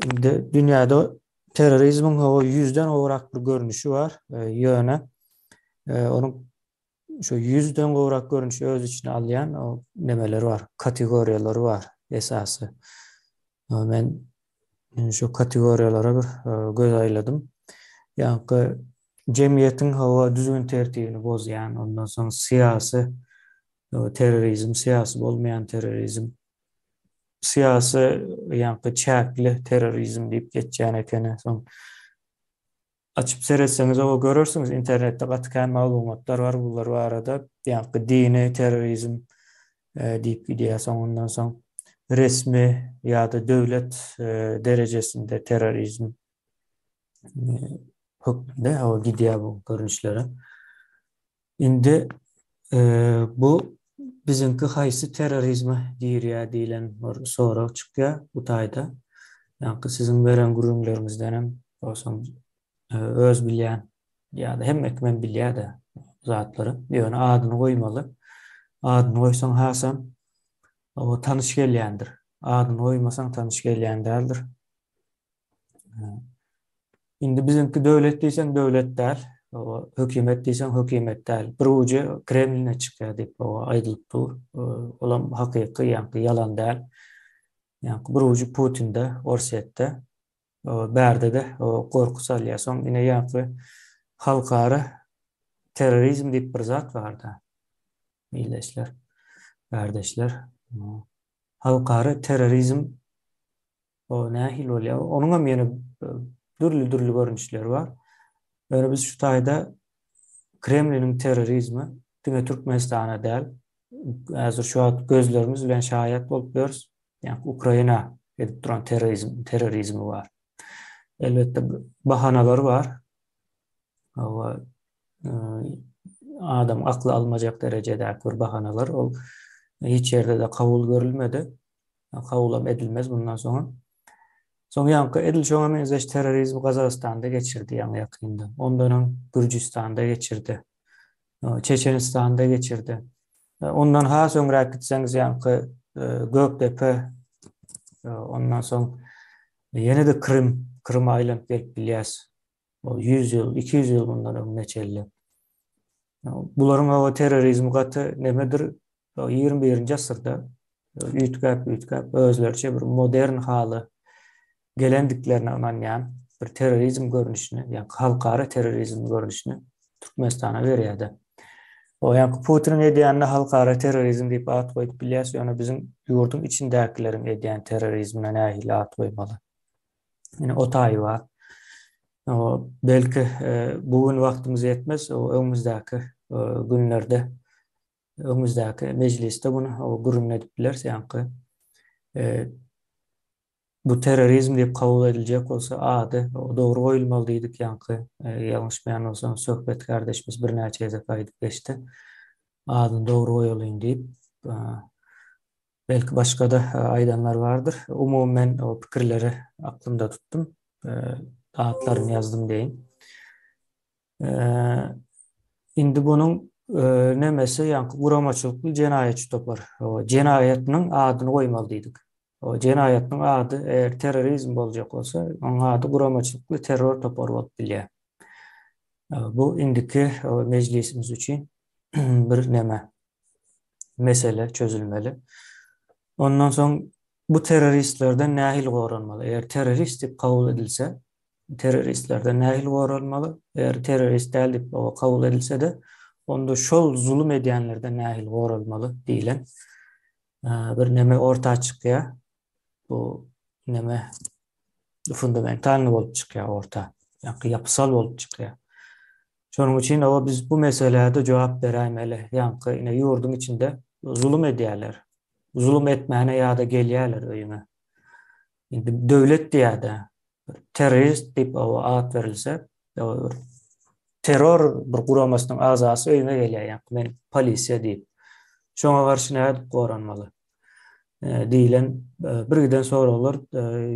Speaker 2: Indi dünýäde terrorizmiň 100den owrak bir görnüşi bar. Ýöne onuň şu 100den gowrak görünüşi öz içine alýan o nemeleri var, kategoriýalary var esasy. Men şu kategoriýalara bir göz aýladym. Ýa-ni jemgyýetiň düzgün tertibini bozýan, ondan soň siyasy terrorizm, siyasy bolmayan terrorizm, siyasy ýa-ni çäkli terrorizm diýip geçýän ekeni. Soň açıp seyretseniz o görürsünüz, internette gatkan maglumatlar var, bular arada ýa-ni dini terrorizm diýip gidiýär. Ondan soň resmi ýa-da döwlet derejesinde terrorizm hökmünde o gidiýär bu görünüşlere. Indi bu bizinki haýsy terrorizmi diýilýär diýilen bir sorak çykýar bu taýda. Ýa-ni sizin beren gurulmalarymyzdan hem bolsam öz bilýän ýa-da hemmek men bilýär de zatlary. Ýöne adyny goýmaly. Adyny goýsaň hasam o tanış gelýändir. Adyny goýmasaň tanış gelýän däldir. Indi bizinki döwlet diýsen döwlet däl, hökümet diýsen hökümet däl. Bir uju Kremline çykýar diýip o aýdylyp dur. Olam hakyky ýa-ni yalan däl. Ýa-ni bir uju Putin'de, Orset'de, bärde de gorky salýasoň ine ýa-ni halkara terrorizm diýip bir zat barda. Milletler, kardeşler. Halkara terrorizm o nähil bolýar? Onuň hem ýene dürli görnüşleri var. Öyle biz şu tayda Kremlin'in terörizmi tüme Türkmenistan'a değil. Hazır şu an gözlerimiz bilen şahit bolup görüyoruz. Yani Ukrayna edip duran terörizmi var. Elbette bahanaları var. Ama adam aklı almayacak derecede bir bahanalar. O hiç yerde de kabul görülmedi. Kabul edilmez bundan sonra. Sonra yankı edil şoňa menzeş terörizmi Kazakstan'da geçirdi yani yakında. Ondan Gürcistan'da geçirdi. Çeçenistan'da geçirdi. Ondan ha sonra gitseniz yankı Göktepe, ondan sonra yine de Kırım aylan gelip bilyas. O 100 yıl, 200 yıl bundan önüne çelli. Buların o terörizmi katı nemedir? 21. asırda ütkap özlerçe bir modern halı gelendiklerine anlayan bir terörizm görünüşünü, yani halkara terörizm görünüşünü Türkmenistan'a veriyordu. O yani Putin'in ediyanına halkara terörizm deyip at koyup bilyas, yani bizim yurdun içindekilerin ediyan terörizmine nahil at koymalı. Yani o tayı var. O belki bugün vaktimiz yetmez. O önümüzdeki günlerde, önümüzdeki mecliste bunu gururun edipler. Yani bu terörizm deyip kabul edilecek olsa adı o doğru koyulmalıydık. Yani yanlış beyan olsa sohbet kardeşimiz bir neçeyde kaydı geçti. Adını doğru koyulayım deyip belki başka da aydanlar vardır. Umumen o fikirleri aklımda tuttum. Dağıtlarını yazdım deyin. Indi bunun nemesi yani guramaçılıklı cenayetçi topar. O cenayetinin adını koymalıydık. O cenayetinin adı eğer terörizm olacak olsa onun adı guramaçılıklı terör topar olup bilýär. Bu indiki meclisimiz için bir neme mesele çözülmeli. Ondan sonra bu teröristlerden nahil goranmalı. Eğer terörist deyip kabul edilse teröristlerden nahil goranmalı. Eğer terörist deyip kabul edilse de onda şol zulüm edenlerden nahil goranmalı diýilen bir neme orta çıkıyor. Bu neme fundamental bolup çıkıyor orta. Yani yapısal bolup çıkıyor. Şonuň üçin biz bu meselede cevap beräýmeli. Yani yine yurdun içinde zulüm edýärler. Zulüm etmäne ýa-da gelýärler öýüňe. Indi döwlet diýär-de terörist diýip ad berilse, terör bir guramasynyň azasy öýüňe gelýär. Yani men polisiýa diýip. Şoňa garşy näde goranmaly? Diýilen bir giden soralar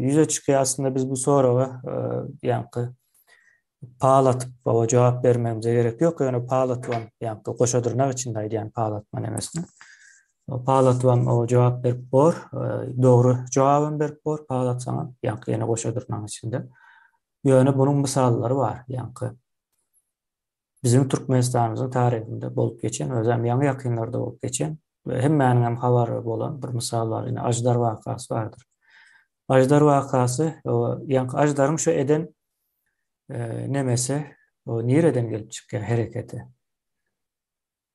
Speaker 2: ýüze çykýar. Aslında biz bu soraga yani paýlatyp jogap bermemize gerek ýok. Yani paýlatwan yani goşadyrnak içinde yani paýlatma nemesini. Paýlatwan o jogap berip bor, dogry jogabyny berip bor, paýlatsaňa yani ýene goşadyrnak içinde. Ýöne bunun mysallary bar. Yani bizim Türkmenistanymyzyň taryhynda bolup geçen, özüm ýaňy ýakynlarda bolup geçen we hemmäniň hem habary bolan bir mysal bar. Ýani Ajdar wakasy bardyr. Ajdar wakasy yani Ajdaryň şu eden nemesi o nereden gelip çıkıyor hareketi.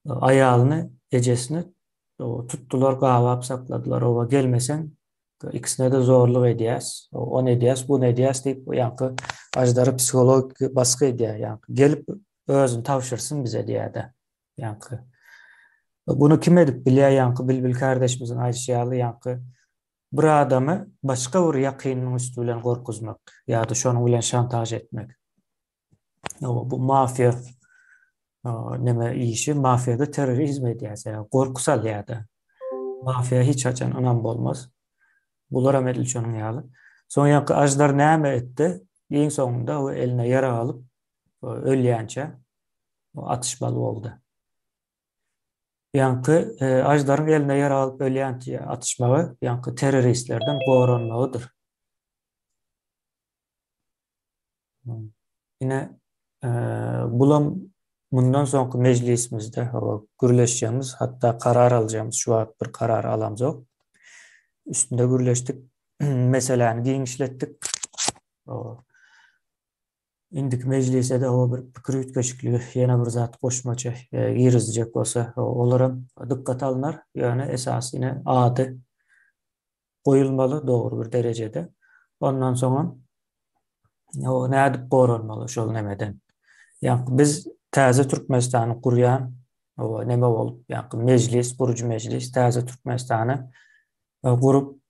Speaker 2: Ayağını, ejesini tuttular, gavap sakladılar. O gelmesen ikisine de zorluk ediyaz. O ne diyaz, bu ne diyaz deyip yankı Ajdarı psikolog baskı ediyor. Yankı gelip özün tavşırsın bize diye de. Yankı. Bunu kim edip biliyor yankı? Bilbil kardeşimizin Ayşeyalı yankı. Bir adamı başka bir yakınının üstüyle korkuzmak ya da şonu bilen şantaj etmek. Bu mafya neme işi, mafyada terörizm ediyse, korkusal ya da mafya hiç açan anam olmaz. Bulara edil şonun yalı. Son yankı Ajdar näme etti? En sonunda o eline yara alıp ölýänçe atışmalı oldu. Yankı Ajdar'ın eline yara alıp ölýänçe atışmağı yankı teröristlerden goranmagydyr. Yine bulam bundan sonraki meclisimizde gürleşeceğimiz, hatta karar alacağımız şu an bir karar alamız yok. Üstünde gürleştik. Meseleni genişlettik. İndik meclise de o bir pikir ütkeşikliği yeni bir zat koşmaça girizecek olsa olaram dikkat alınır. Yani esas yine adı koyulmalı doğru bir derecede. Ondan sonra o ne edip korunmalı şol nemeden. Yani biz täze Türkmenistany kurýan o neme bolup, yani meclis, gurucu meclis täze Türkmenistany gurup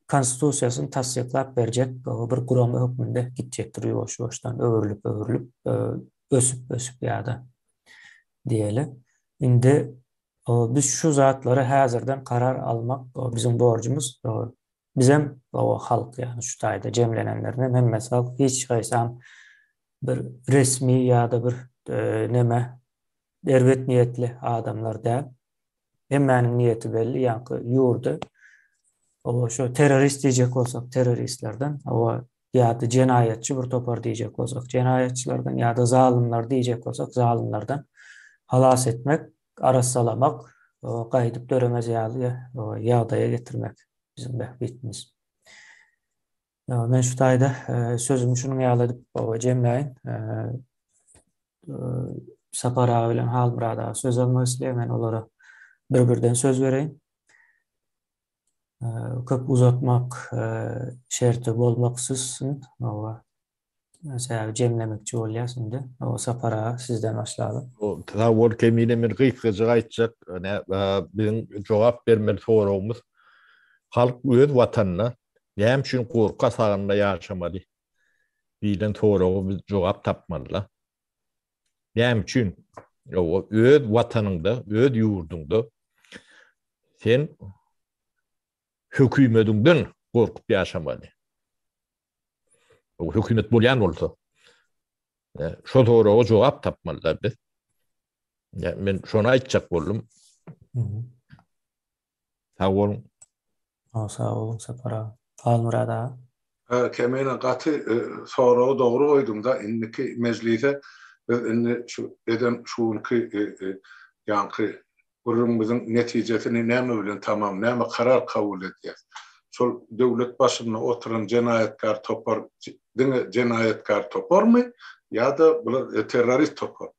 Speaker 2: konstitusiýasyny tasdiklap berjek bir gurama hökmünde gitjekdir ýoş-ýoşdan öwürlüp ösüp ýa-da diýeli. Indi biz şu zatları häzirden karar almak bizim borcumuz. Bizim o halk, yani şu taýda jemlenenlerden hemmesi halk, hiç gaýsam bir resmi ýa-da bir neme derwet niyetli adamlar däl. Hemmäniň niyeti belli, ýa-da ýurdu o şu terörist diýjek bolsak teröristlerden, o ýa-da jenaýatçy bir topar diýjek bolsak jenaýatçylardan, ýa-da zalimler diýjek bolsak zalimlerden halas etmek, arassalamak, gaýdyp döremez ýagdaýa getirmek bizim behbitimiz. Men şu taýda sözümü şunu ýalyp jemläýin. Sapar ağa bilen Halmurad ağa söz almak isleýär, men olara bir-birden söz bereýin. Köp uzatmak şerti bolmaksızsın. Mesela jemlemekçi bolýar. O Sapar ağa sizden başlayalım.
Speaker 16: O tawar kemine bir gıykıcı aýtjak, bizim jogap bermeli soragymız halk öz watanyna näme üçin gorka saganda ýaşamady? Bilen soragymız jogap tapmalylar. Näme üçin o öz watanyňda, öz ýurdunda sen hökümetinden gorkup ýaşamady? O hökümet bolýan bolsa, şo soraga jogap tapmalylar biz. Men şonu aýtjak boldum. Sağ olun.
Speaker 2: Sağ olun Sapar ağa. Halmurad ağa.
Speaker 18: Kemene gaty soragy dogry goýdum da indiki meclise indi şu eden şuunki ýanky gurumyzyň netijesini näme bilen tamam, näme karar kabul edýär. Şol döwlet başyna oturan jenaýatkar topar, jenaýatkar toparmy ýa-da bular terrorist topar?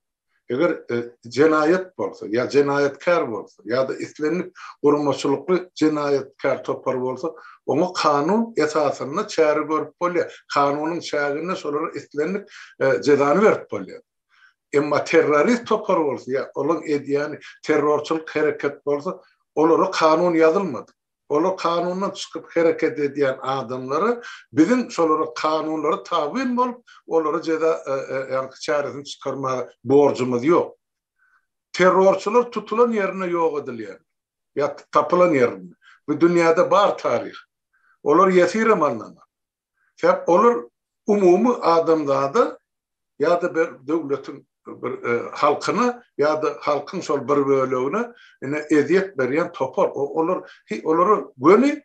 Speaker 18: Eger jenaýat bolsa, ýa jenaýatkar bolsa, ýa-da islenip gurumçylykly jenaýatkar topar bolsa, onu kanun esasyna çäri görüp bolýar. Kanunyň çägine şolara islenip jezany berip bolýar. Emma terrorist topar bolsa, ýa olaň edýäni terrorçylyk hereket bolsa, olara kanun ýazylmady. Olar kanundan çıkıp hareket edýän adamlara bizim şolara kanunlara tabi bolup olara ceza çäresini çykarma borcumuz ýok. Terrorçylar tutulan ýerine ýok edilýär. Ya tapılan ýerine. Bu dünýäde bar tarih. Olar ýesir amanlama. Sebäp olar umumy adamlarda ýa-da bir döwletiň bir halkyna ýa-da halkyň şol bir bölegine eziýet berýän topar. Olary göni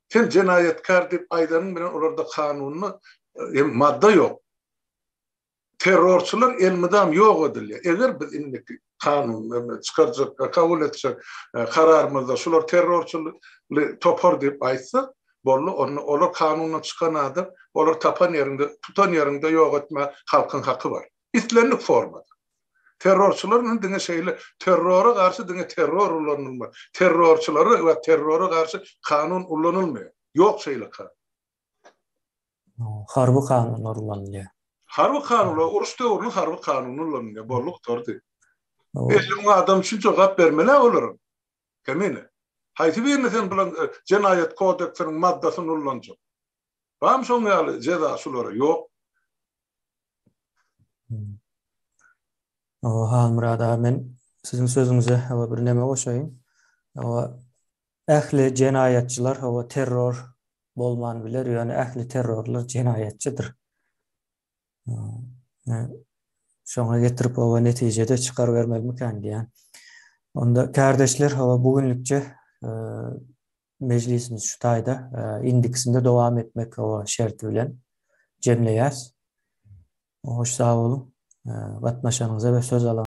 Speaker 18: sen jenaýatkar diýip aýdanyň bilen olarda kanuny madda ýok. Terrorçylar elmidam ýok edilýär. Eger biz indiki kanun çykarjak, kabul etjek kararymyzda şular terrorçylyk topar diýip aýtsak, bolly olar kanundan çykan adam, olar tapan ýerinde, tutan ýerinde ýok etme halkyň haky bar. İslenlik formada. Terrorçylaryň diňe şeýle terrora garşy diňe terror ulanylmaly. Terrorçylary we terrora garşy kanun ulanylmaýar. Ýok şeýle kanun.
Speaker 2: Harby kanunlar ulanylýar.
Speaker 18: Harby kanunlar, uruş döwrüne harby kanun ulanylýar. Bolluk tordy. Elim adam üçin jogap bermeli olaryň. Kemine. Haýsy bir sen bilen jenaýat kodeksining maddasyny ulanjak. Bam şoň ýaly ceza şulara ýok.
Speaker 2: Halmurad ağa, men sizin sözüňize bir neme goşaýyn. Ähli jenaýatçylar terror bolman biler, ýani ähli terrorlar jenaýatçydyr. Şoňa getirip netijede çykar bermelmiken diýen. Onda kardeşler bugünlükçe meclisimiz şu taýda indiksinde dowam etmek şerti bilen jemleýäs. Hoş sağ olun. Gatnaşanyňyza we söz alan